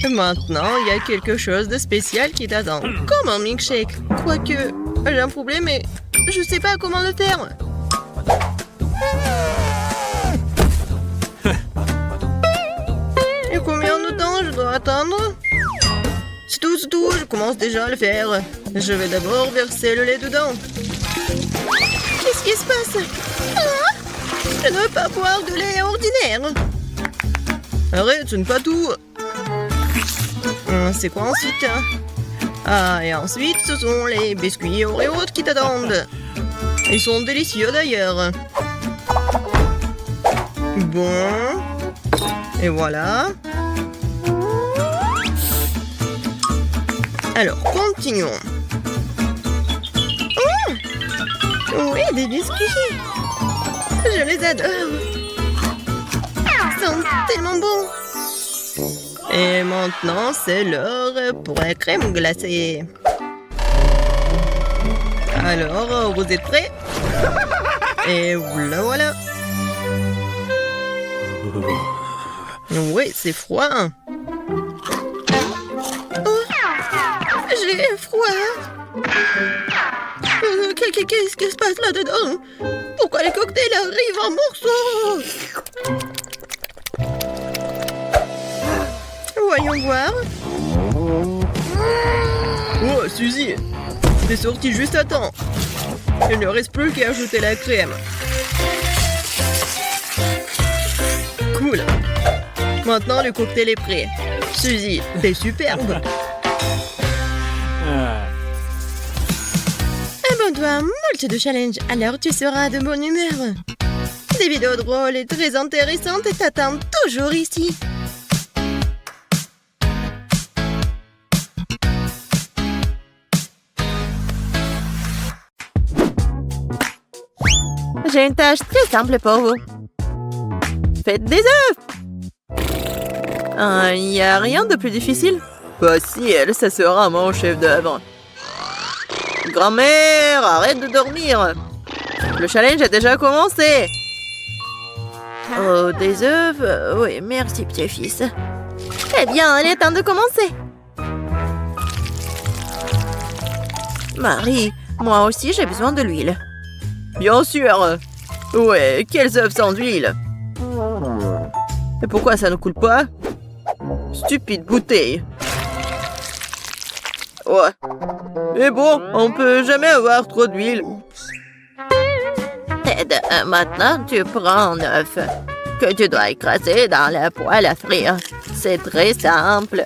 Maintenant, il y a quelque chose de spécial qui t'attend. Comme un milkshake. Quoique, j'ai un problème et je sais pas comment le faire. Et combien de temps je dois attendre? C'est tout, je commence déjà à le faire. Je vais d'abord verser le lait dedans. Qu'est-ce qui se passe? Ah, je ne veux pas boire de lait ordinaire. Arrête, ce n'est pas tout. C'est quoi ensuite? Ah, et ensuite, ce sont les biscuits Oreos qui t'attendent. Ils sont délicieux d'ailleurs. Bon. Et voilà. Alors, continuons. Oh, oui, des biscuits. Je les adore. Ils sont tellement bons. Et maintenant, c'est l'heure pour la crème glacée. Alors, vous êtes prêts? Et voilà. Oui, c'est froid. J'ai froid. Qu'est-ce qui se passe là-dedans? Pourquoi les cocktails arrivent en morceaux? Voyons voir. Oh, Suzy, t'es sortie juste à temps. Il ne reste plus qu'à ajouter la crème. Cool. Maintenant, le cocktail est prêt. Suzy, t'es superbe. Abonne-toi à moult de challenge, alors tu seras de bonne humeur. Des vidéos drôles et très intéressantes t'attendent toujours ici. J'ai une tâche très simple pour vous. Faites des œufs. Il n'y a rien de plus difficile. Facile, ça sera mon chef d'œuvre. Grand-mère, arrête de dormir. Le challenge a déjà commencé. Oh, des œufs? Oui, merci, petit-fils. Eh bien, il est temps de commencer. Marie, moi aussi, j'ai besoin de l'huile. Bien sûr. Ouais, quels œufs sans huile? Et pourquoi ça ne coule pas? Stupide bouteille. Ouais. Mais bon, on peut jamais avoir trop d'huile. Ted, maintenant tu prends un œuf que tu dois écraser dans la poêle à frire. C'est très simple.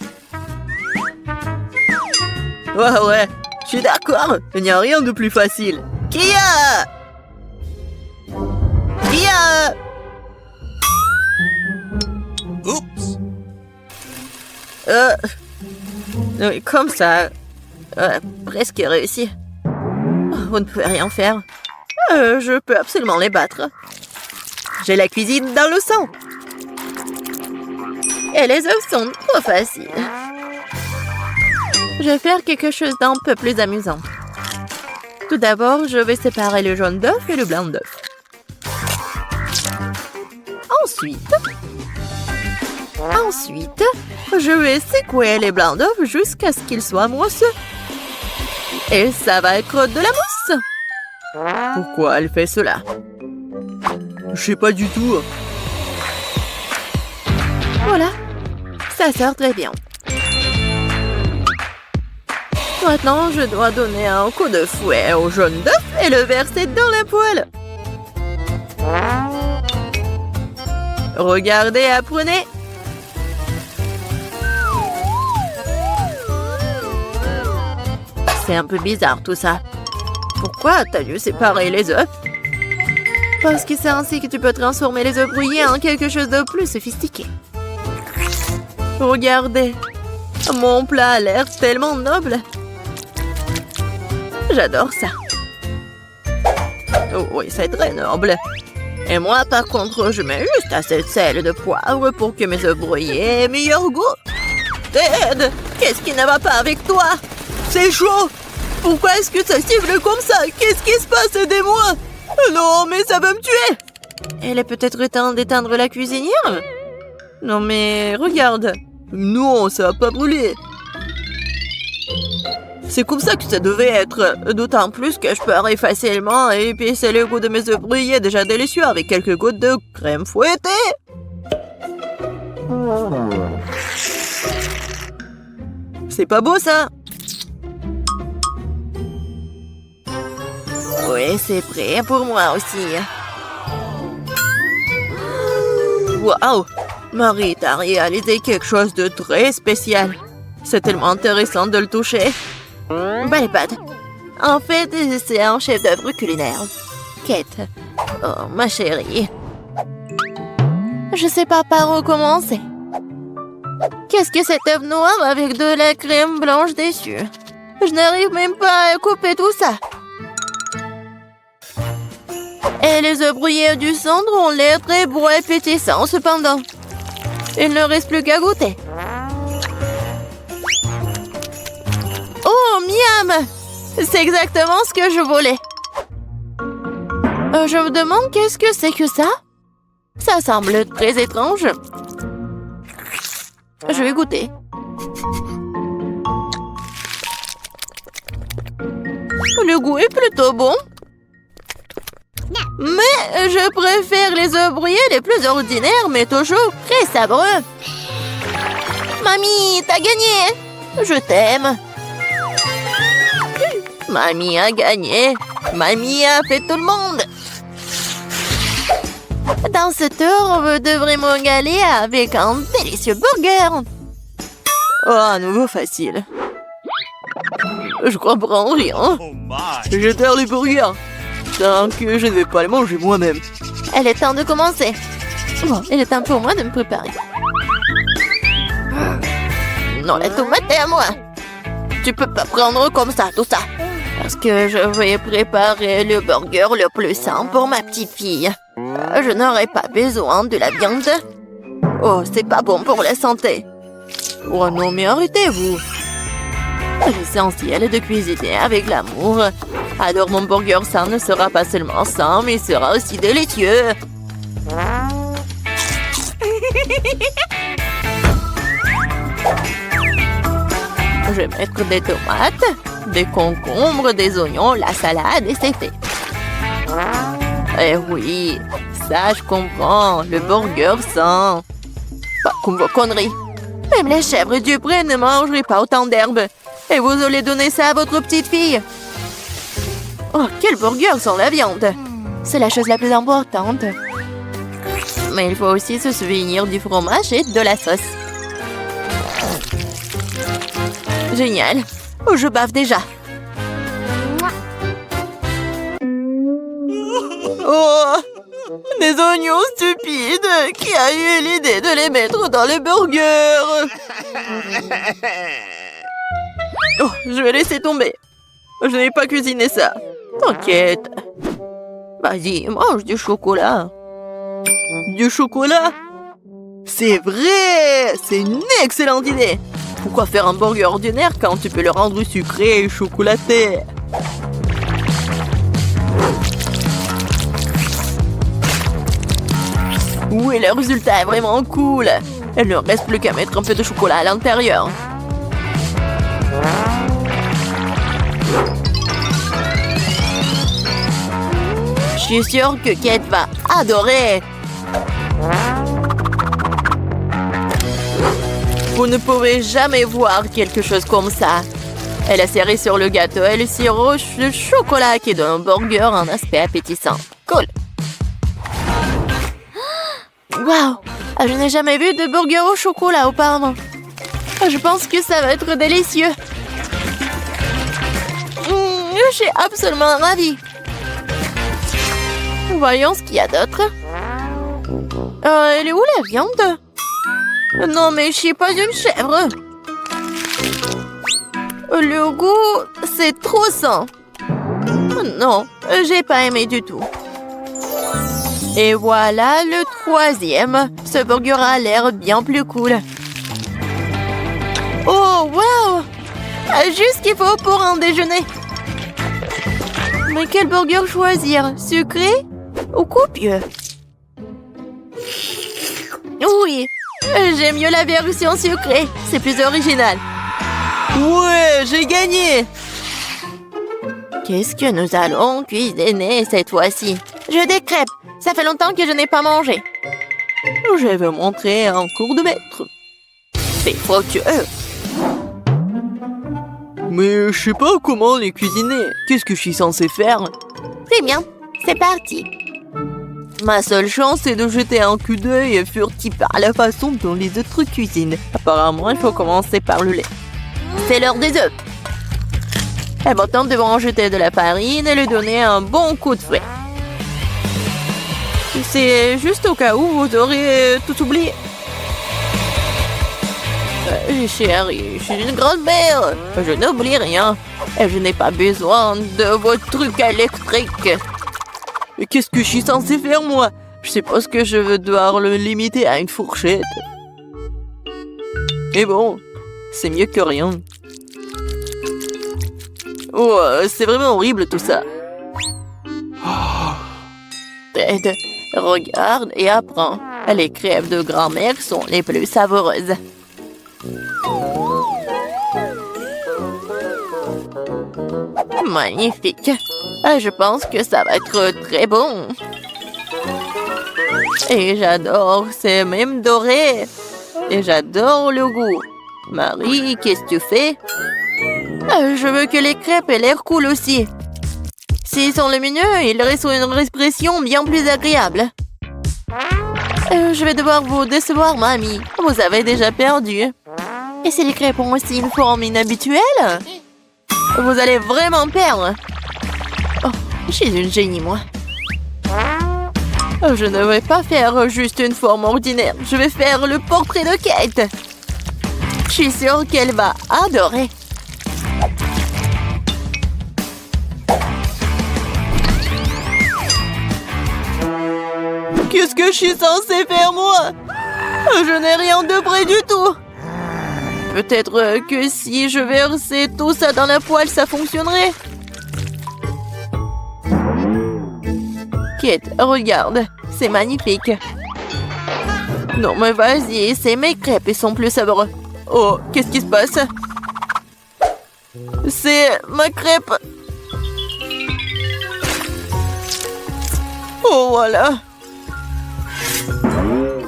Ouais, je suis d'accord. Il n'y a rien de plus facile. Kia! Oups! Oui, comme ça. Presque réussi. Vous ne pouvez rien faire. Je peux absolument les battre. J'ai la cuisine dans le sang. Et les œufs sont trop faciles. Je vais faire quelque chose d'un peu plus amusant. Tout d'abord, je vais séparer le jaune d'œuf et le blanc d'œuf. Ensuite, je vais secouer les blancs d'œuf jusqu'à ce qu'ils soient mousseux. Et ça va être de la mousse. Pourquoi elle fait cela? Je sais pas du tout. Voilà, ça sort très bien. Maintenant, je dois donner un coup de fouet au jaune d'œuf et le verser dans la poêle. Regardez, apprenez. C'est un peu bizarre tout ça. Pourquoi t'as dû séparer les œufs? Parce que c'est ainsi que tu peux transformer les œufs brouillés en quelque chose de plus sophistiqué. Regardez, mon plat a l'air tellement noble. J'adore ça. Oh, oui, c'est très noble. Et moi, par contre, je mets juste assez de sel et de poivre pour que mes œufs brouillés aient meilleur goût. Ted, qu'est-ce qui ne va pas avec toi? C'est chaud. Pourquoi est-ce que ça siffle comme ça? Qu'est-ce qui se passe? Aidez-moi. Non, mais ça va me tuer. Elle est peut-être temps d'éteindre la cuisinière? Non, mais regarde. Non, ça va pas brûler. C'est comme ça que ça devait être. D'autant plus que je peux arrêter facilement et épicer le goût de mes œufs brouillés déjà délicieux avec quelques gouttes de crème fouettée. C'est pas beau, ça? Oui, c'est prêt pour moi aussi. Waouh! Marie, t'as réalisé quelque chose de très spécial. C'est tellement intéressant de le toucher. Belle pâte. En fait, c'est un chef-d'œuvre culinaire. Kate. Oh, ma chérie. Je sais pas par où commencer. Qu'est-ce que cet œuf noir avec de la crème blanche dessus? Je n'arrive même pas à couper tout ça. Et les œufs brouillés du centre ont l'air très beaux et pétissants cependant. Il ne reste plus qu'à goûter. Oh, miam! C'est exactement ce que je voulais. Je me demande qu'est-ce que c'est que ça? Ça semble très étrange. Je vais goûter. Le goût est plutôt bon. Mais je préfère les œufs brouillés les plus ordinaires, mais toujours très sabreux. Mamie, t'as gagné! Je t'aime. Mamie a gagné. Mamie a fait tout le monde. Dans ce tour, vous devrez me régaler avec un délicieux burger. Oh, à nouveau facile. Je comprends rien. Je terre les burgers. Tant que je ne vais pas les manger moi-même. Elle est temps de commencer. Bon, il est temps pour moi de me préparer. Non, la tomate est à moi. Tu peux pas prendre comme ça, tout ça. Parce que je vais préparer le burger le plus sain pour ma petite fille. Je n'aurai pas besoin de la viande. Oh, c'est pas bon pour la santé. Oh non, mais arrêtez-vous. L'essentiel est de cuisiner avec l'amour. Alors mon burger sain ne sera pas seulement sain, mais sera aussi délicieux. Je vais mettre des tomates, des concombres, des oignons, la salade et c'est fait. Eh oui, ça je comprends, le burger sain. Pas comme vos conneries. Même les chèvres du pré ne mangeraient pas autant d'herbes. Et vous allez donner ça à votre petite fille. Oh, quel burger sans la viande. C'est la chose la plus importante. Mais il faut aussi se souvenir du fromage et de la sauce. Génial. Oh, je bave déjà. Oh, des oignons stupides. Qui a eu l'idée de les mettre dans les burgers? Oh, je vais laisser tomber. Je n'ai pas cuisiné ça. T'inquiète. Vas-y, mange du chocolat. Du chocolat? C'est vrai! C'est une excellente idée. Pourquoi faire un burger ordinaire quand tu peux le rendre sucré et chocolaté? Oui, le résultat est vraiment cool. Il ne reste plus qu'à mettre un peu de chocolat à l'intérieur. Je suis sûre que Kate va adorer. Vous ne pouvez jamais voir quelque chose comme ça. Elle a serré sur le gâteau et le sirop de chocolat qui donne un burger un aspect appétissant. Cool. Waouh! Je n'ai jamais vu de burger au chocolat auparavant. Je pense que ça va être délicieux. Je suis absolument ravie. Voyons ce qu'il y a d'autre. Elle est où la viande? Non, mais je suis pas une chèvre. Le goût, c'est trop sain. Non, j'ai pas aimé du tout. Et voilà le troisième. Ce burger a l'air bien plus cool. Oh, wow! Juste ce qu'il faut pour un déjeuner. Mais quel burger choisir? Sucré ou copieux? Oui, j'aime mieux la version sucrée. C'est plus original. Ouais, j'ai gagné! Qu'est-ce que nous allons cuisiner cette fois-ci? Je des crêpes. Ça fait longtemps que je n'ai pas mangé. Je vais montrer un cours de maître. C'est fructueux. Mais je sais pas comment les cuisiner. Qu'est-ce que je suis censée faire? Très bien, c'est parti. Ma seule chance, c'est de jeter un coup d'œil furtif à la façon dont les autres cuisinent. Apparemment, il faut commencer par le lait. C'est l'heure des œufs. Et maintenant, nous devons en jeter de la farine et lui donner un bon coup de fouet. C'est juste au cas où vous aurez tout oublié. Chérie, je suis une grand-mère. Je n'oublie rien. Et je n'ai pas besoin de vos trucs électriques. Mais qu'est-ce que je suis censée faire, moi? Je suppose que je vais devoir le limiter à une fourchette. Mais bon, c'est mieux que rien. Oh, c'est vraiment horrible tout ça. Ted, regarde et apprends. Les crêpes de grand-mère sont les plus savoureuses. Magnifique. Je pense que ça va être très bon. Et j'adore, c'est même doré. Et j'adore le goût. Marie, qu'est-ce que tu fais? Je veux que les crêpes aient l'air cool aussi. S'ils sont lumineux, ils restent une expression bien plus agréable. Je vais devoir vous décevoir, mamie. Vous avez déjà perdu. Et si les crêpes ont aussi une forme inhabituelle? Vous allez vraiment perdre. Oh, je suis une génie, moi. Je ne vais pas faire juste une forme ordinaire. Je vais faire le portrait de Kate. Je suis sûre qu'elle va adorer. Qu'est-ce que je suis censée faire, moi? Je n'ai rien de près du tout. Peut-être que si je versais tout ça dans la poêle, ça fonctionnerait. Kate, regarde. C'est magnifique. Non, mais vas-y, c'est mes crêpes, ils sont plus savoureux. Oh, qu'est-ce qui se passe? C'est ma crêpe. Oh, voilà.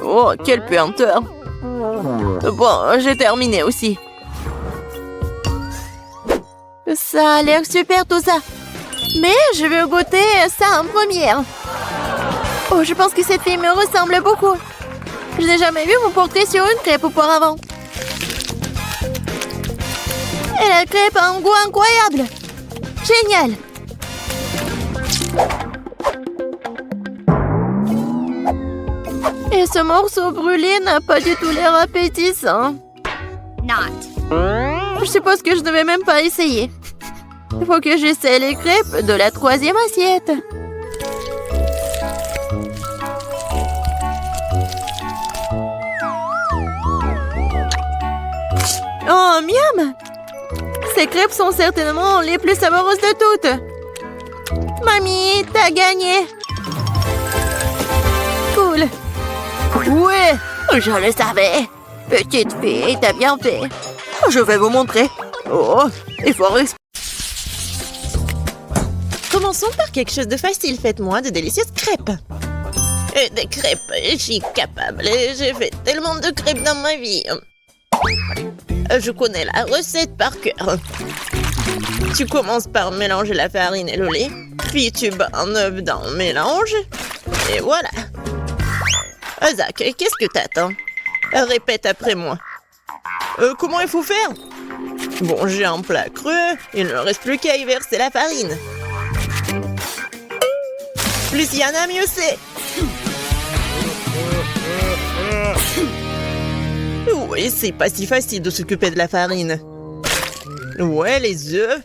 Oh, quelle puanteur. Bon, j'ai terminé aussi. Ça a l'air super tout ça. Mais je veux goûter ça en première. Oh, je pense que cette fille me ressemble beaucoup. Je n'ai jamais vu mon portrait sur une crêpe auparavant. Et la crêpe a un goût incroyable. Génial. Et ce morceau brûlé n'a pas du tout l'air appétissant. Je suppose que je ne vais même pas essayer. Il faut que j'essaie les crêpes de la troisième assiette. Oh, miam! Ces crêpes sont certainement les plus savoureuses de toutes. Mamie, t'as gagné. Cool. Ouais, je le savais. Petite fille, t'as bien fait. Je vais vous montrer. Oh, il faut respirer. Commençons par quelque chose de facile. Faites-moi de délicieuses crêpes. Des crêpes, je suis capable. J'ai fait tellement de crêpes dans ma vie. Je connais la recette par cœur. Tu commences par mélanger la farine et le lait. Puis tu bats un œuf dans le mélange. Et voilà. Zach, qu'est-ce que t'attends? Répète après moi. Comment il faut faire? Bon, j'ai un plat creux. Il ne reste plus qu'à y verser la farine. Plus il y en a, mieux c'est. Oui, c'est pas si facile de s'occuper de la farine. Ouais, les œufs.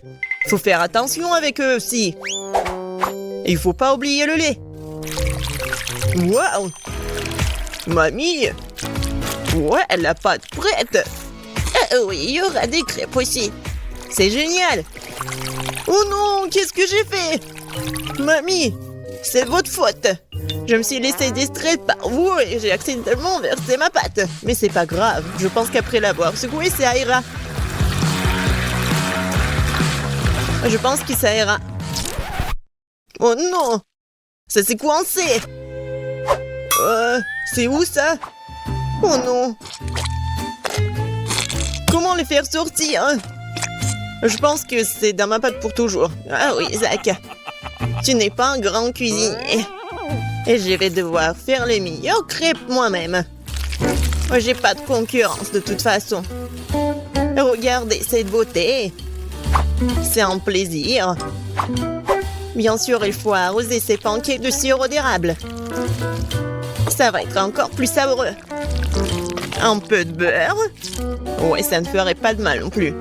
Faut faire attention avec eux aussi. Et il faut pas oublier le lait. Waouh! Mamie! Ouais, la pâte prête! Oui, il y aura des crêpes aussi. C'est génial! Oh non, qu'est-ce que j'ai fait? Mamie, c'est votre faute. Je me suis laissée distraite par vous et j'ai accidentellement versé ma pâte. Mais c'est pas grave, je pense qu'après l'avoir secouée, ça ira. Je pense que ça ira. Oh non! Ça s'est coincé! C'est où ça? Oh non! Comment les faire sortir? Je pense que c'est dans ma pâte pour toujours. Ah oui, Zach. Tu n'es pas un grand cuisinier. Et je vais devoir faire les meilleures crêpes moi-même. J'ai pas de concurrence de toute façon. Regardez cette beauté. C'est un plaisir. Bien sûr, il faut arroser ces pancakes de sirop d'érable. Ça va être encore plus savoureux. Un peu de beurre. Ouais, ça ne ferait pas de mal non plus.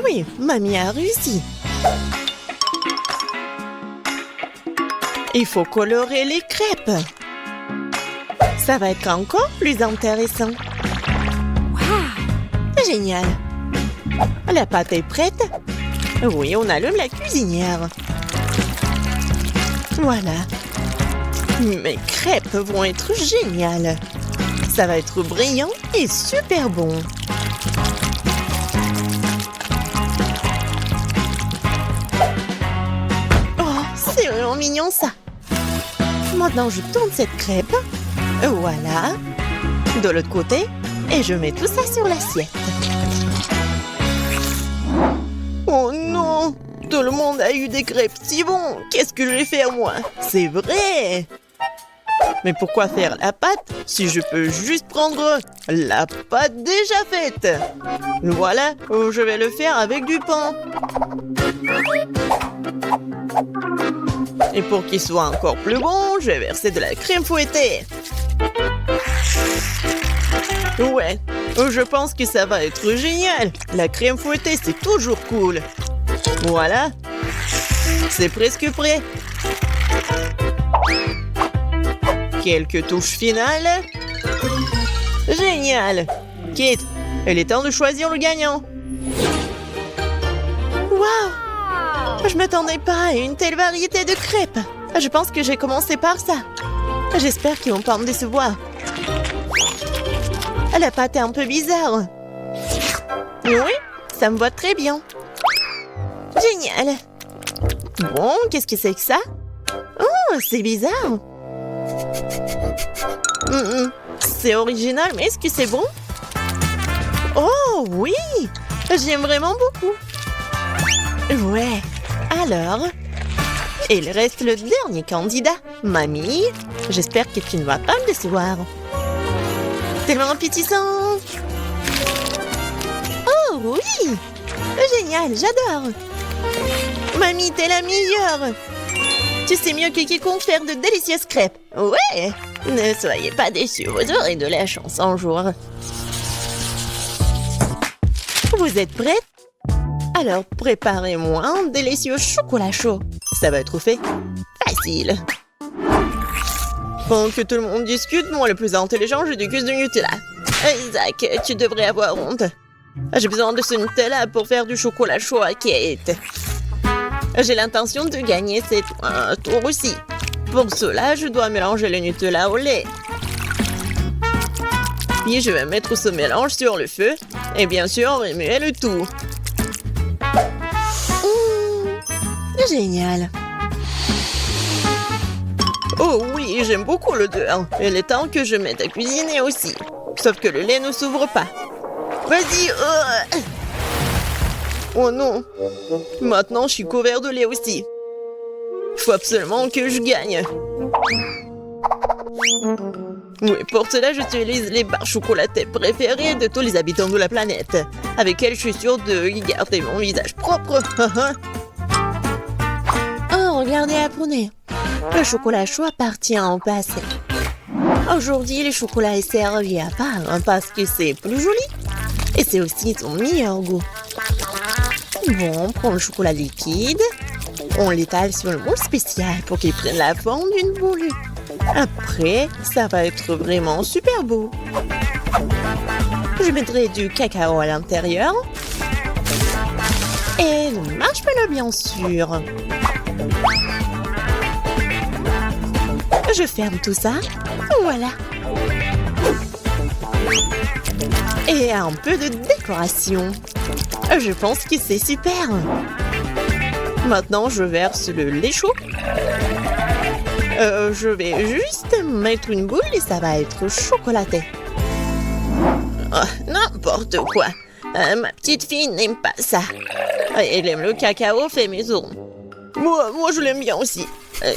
Oui, mamie a réussi. Il faut colorer les crêpes. Ça va être encore plus intéressant. Wow! Génial. La pâte est prête. Oui, on allume la cuisinière. Voilà. Mes crêpes vont être géniales. Ça va être brillant et super bon. Oh, c'est vraiment mignon ça. Maintenant, je tourne cette crêpe. Voilà. De l'autre côté. Et je mets tout ça sur l'assiette. Oh non! Tout le monde a eu des crêpes si bons! Qu'est-ce que je vais faire moi? C'est vrai! Mais pourquoi faire la pâte si je peux juste prendre la pâte déjà faite? Voilà, je vais le faire avec du pain. Et pour qu'il soit encore plus bon, je vais verser de la crème fouettée. Ouais, je pense que ça va être génial. La crème fouettée, c'est toujours cool. Voilà. C'est presque prêt. Quelques touches finales. Génial. Kate, il est temps de choisir le gagnant. Waouh! Je m'attendais pas à une telle variété de crêpes. Je pense que j'ai commencé par ça. J'espère qu'ils vont pas me décevoir. La pâte est un peu bizarre. Oui, ça me va très bien. Génial. Bon, qu'est-ce que c'est que ça? Oh, c'est bizarre. C'est original, mais est-ce que c'est bon? Oh, oui! J'aime vraiment beaucoup. Ouais. Alors, il reste le dernier candidat. Mamie, j'espère que tu ne vas pas me décevoir. Tellement appétissant. Oh, oui! Génial, j'adore. Mamie, t'es la meilleure. Tu sais mieux que quiconque faire de délicieuses crêpes. Ouais! Ne soyez pas déçus, vous aurez de la chance un jour. Vous êtes prêtes? Alors, préparez-moi un délicieux chocolat chaud. Ça va être fait facile. Pendant que tout le monde discute, moi le plus intelligent, je déguste du Nutella. Isaac, tu devrais avoir honte. J'ai besoin de ce Nutella pour faire du chocolat chaud à Kate. J'ai l'intention de gagner cette tour aussi. Pour cela, je dois mélanger le Nutella au lait. Puis je vais mettre ce mélange sur le feu. Et bien sûr, remuer le tout. Génial. Oh oui, j'aime beaucoup l'odeur. Il est temps que je mette à cuisiner aussi. Sauf que le lait ne s'ouvre pas. Vas-y. Oh non. Maintenant, je suis couvert de lait aussi. Il faut absolument que je gagne. Oui, pour cela, j'utilise les barres chocolatées préférées de tous les habitants de la planète. Avec elles, je suis sûre de garder mon visage propre. Oh, regardez, apprenez. Le chocolat chaud appartient au passé. Aujourd'hui, le chocolat est servi à part parce que c'est plus joli. Et c'est aussi son meilleur goût. Bon, on prend le chocolat liquide. On l'étale sur le moule spécial pour qu'il prenne la forme d'une boule. Après, ça va être vraiment super beau. Je mettrai du cacao à l'intérieur. Et le marshmallow, bien sûr. Je ferme tout ça. Voilà. Et un peu de décoration. Je pense que c'est super. Maintenant, je verse le lait chaud. Je vais juste mettre une boule et ça va être chocolaté. Oh, n'importe quoi. Ma petite fille n'aime pas ça. Elle aime le cacao fait maison. Moi, je l'aime bien aussi.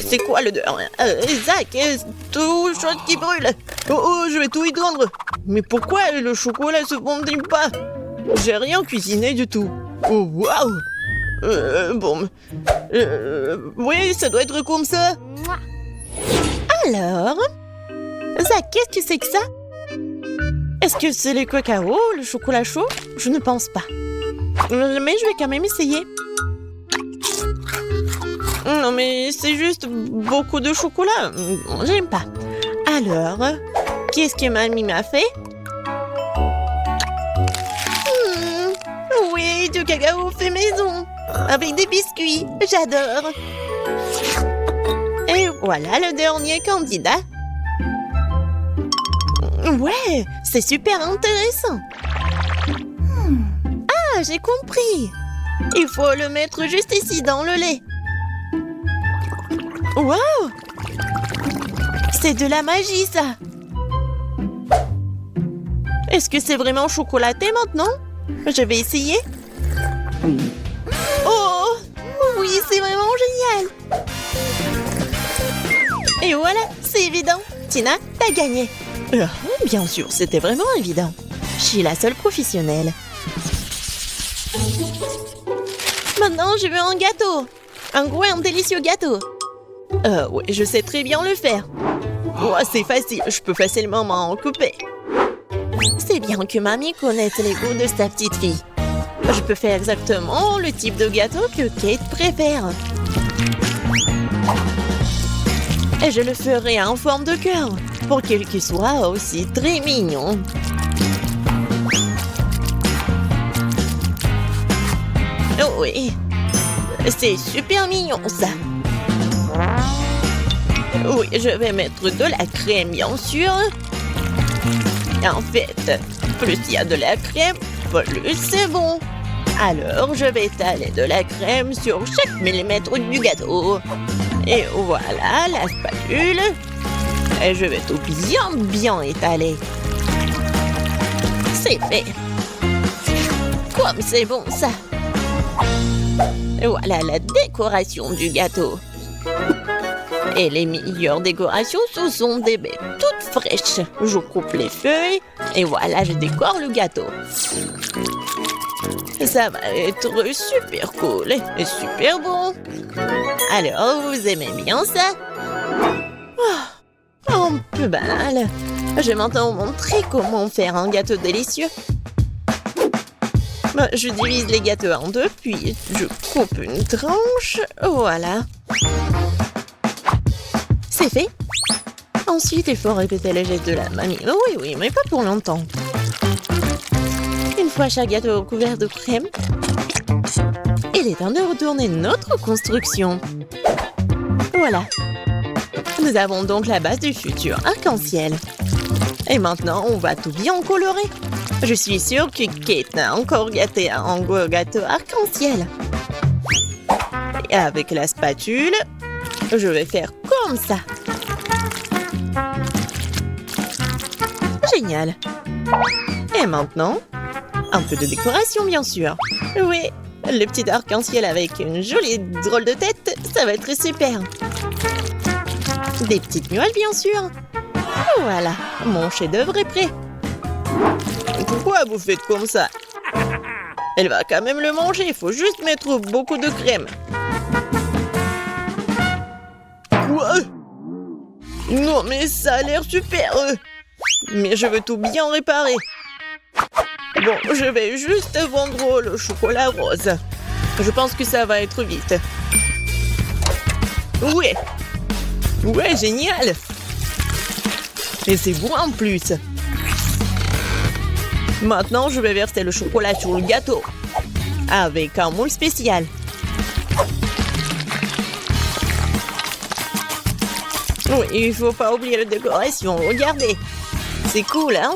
C'est quoi l'odeur? Zach, tout chose qui brûle. Oh, je vais tout étendre. Mais pourquoi le chocolat se fondit pas? J'ai rien cuisiné du tout. Oh, waouh! Bon. Oui, ça doit être comme ça. Alors? Zach, qu'est-ce que c'est que ça? Est-ce que c'est le cacao, le chocolat chaud? Je ne pense pas. Mais je vais quand même essayer. Non, mais c'est juste beaucoup de chocolat. J'aime pas. Alors, qu'est-ce que mamie m'a fait? Oui, du cacao fait maison. Avec des biscuits. J'adore. Et voilà le dernier candidat. Ouais, c'est super intéressant. Ah, j'ai compris. Il faut le mettre juste ici dans le lait. Wow! C'est de la magie, ça. Est-ce que c'est vraiment chocolaté maintenant? Je vais essayer. Oh! Oui, c'est vraiment génial. Et voilà, c'est évident. Tina, t'as gagné. Bien sûr, c'était vraiment évident. Je suis la seule professionnelle. Maintenant, je veux un gâteau. Un gros et un délicieux gâteau. Ouais, je sais très bien le faire. Oh, c'est facile, je peux facilement m'en couper. C'est bien que mamie connaisse les goûts de sa petite fille. Je peux faire exactement le type de gâteau que Kate préfère. Et je le ferai en forme de cœur, pour qu'il soit aussi très mignon. Oh oui, c'est super mignon ça. Oui, je vais mettre de la crème, bien sûr. En fait, plus il y a de la crème, plus c'est bon. Alors, je vais étaler de la crème sur chaque millimètre du gâteau. Et voilà la spatule. Et je vais tout bien étaler. C'est fait. Comme c'est bon ça. Et voilà la décoration du gâteau. Et les meilleures décorations, ce sont des baies toutes fraîches. Je coupe les feuilles et voilà, je décore le gâteau. Ça va être super cool et super bon. Alors, vous aimez bien ça? Oh, un peu banal. Je vais maintenant vous montrer comment faire un gâteau délicieux. Je divise les gâteaux en deux, puis je coupe une tranche. Voilà. C'est fait. Ensuite, il faut répéter le geste de la mamie. Oui, mais pas pour longtemps. Une fois chaque gâteau couvert de crème, il est temps de retourner notre construction. Voilà. Nous avons donc la base du futur arc-en-ciel. Et maintenant, on va tout bien colorer. Je suis sûre que Kate n'a encore gâté un gros gâteau arc-en-ciel. Et avec la spatule, je vais faire comme ça. Génial. Et maintenant, un peu de décoration, bien sûr. Oui, le petit arc-en-ciel avec une jolie drôle de tête, ça va être super. Des petites nuages, bien sûr. Voilà, mon chef-d'œuvre est prêt. Pourquoi vous faites comme ça? Elle va quand même le manger, il faut juste mettre beaucoup de crème. Quoi? Non, mais ça a l'air super. Mais je veux tout bien réparer. Bon, je vais juste vendre le chocolat rose. Je pense que ça va être vite. Ouais. Ouais, génial. Et c'est bon en plus. Maintenant, je vais verser le chocolat sur le gâteau. Avec un moule spécial. Oui, il faut pas oublier la décoration. Regardez. C'est cool, hein?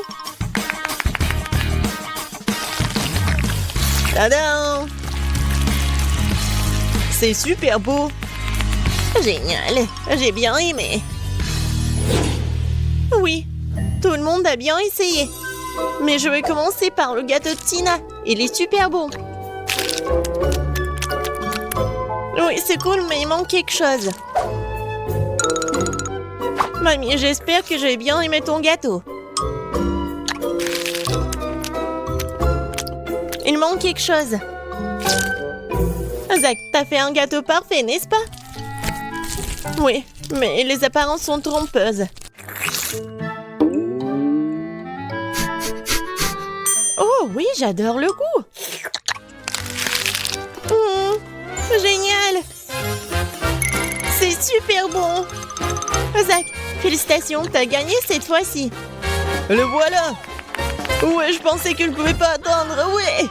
Tadam! C'est super beau. Génial. J'ai bien aimé. Oui, tout le monde a bien essayé. Mais je vais commencer par le gâteau de Tina. Il est super bon. Oui, c'est cool, mais il manque quelque chose. Mamie, j'espère que j'ai bien aimé ton gâteau. Il manque quelque chose. Zach, t'as fait un gâteau parfait, n'est-ce pas? Oui, mais les apparences sont trompeuses. Oh oui, j'adore le goût. Génial. C'est super bon. Zach, félicitations, t'as gagné cette fois-ci. Le voilà. Ouais, je pensais que je pouvais pas attendre, ouais.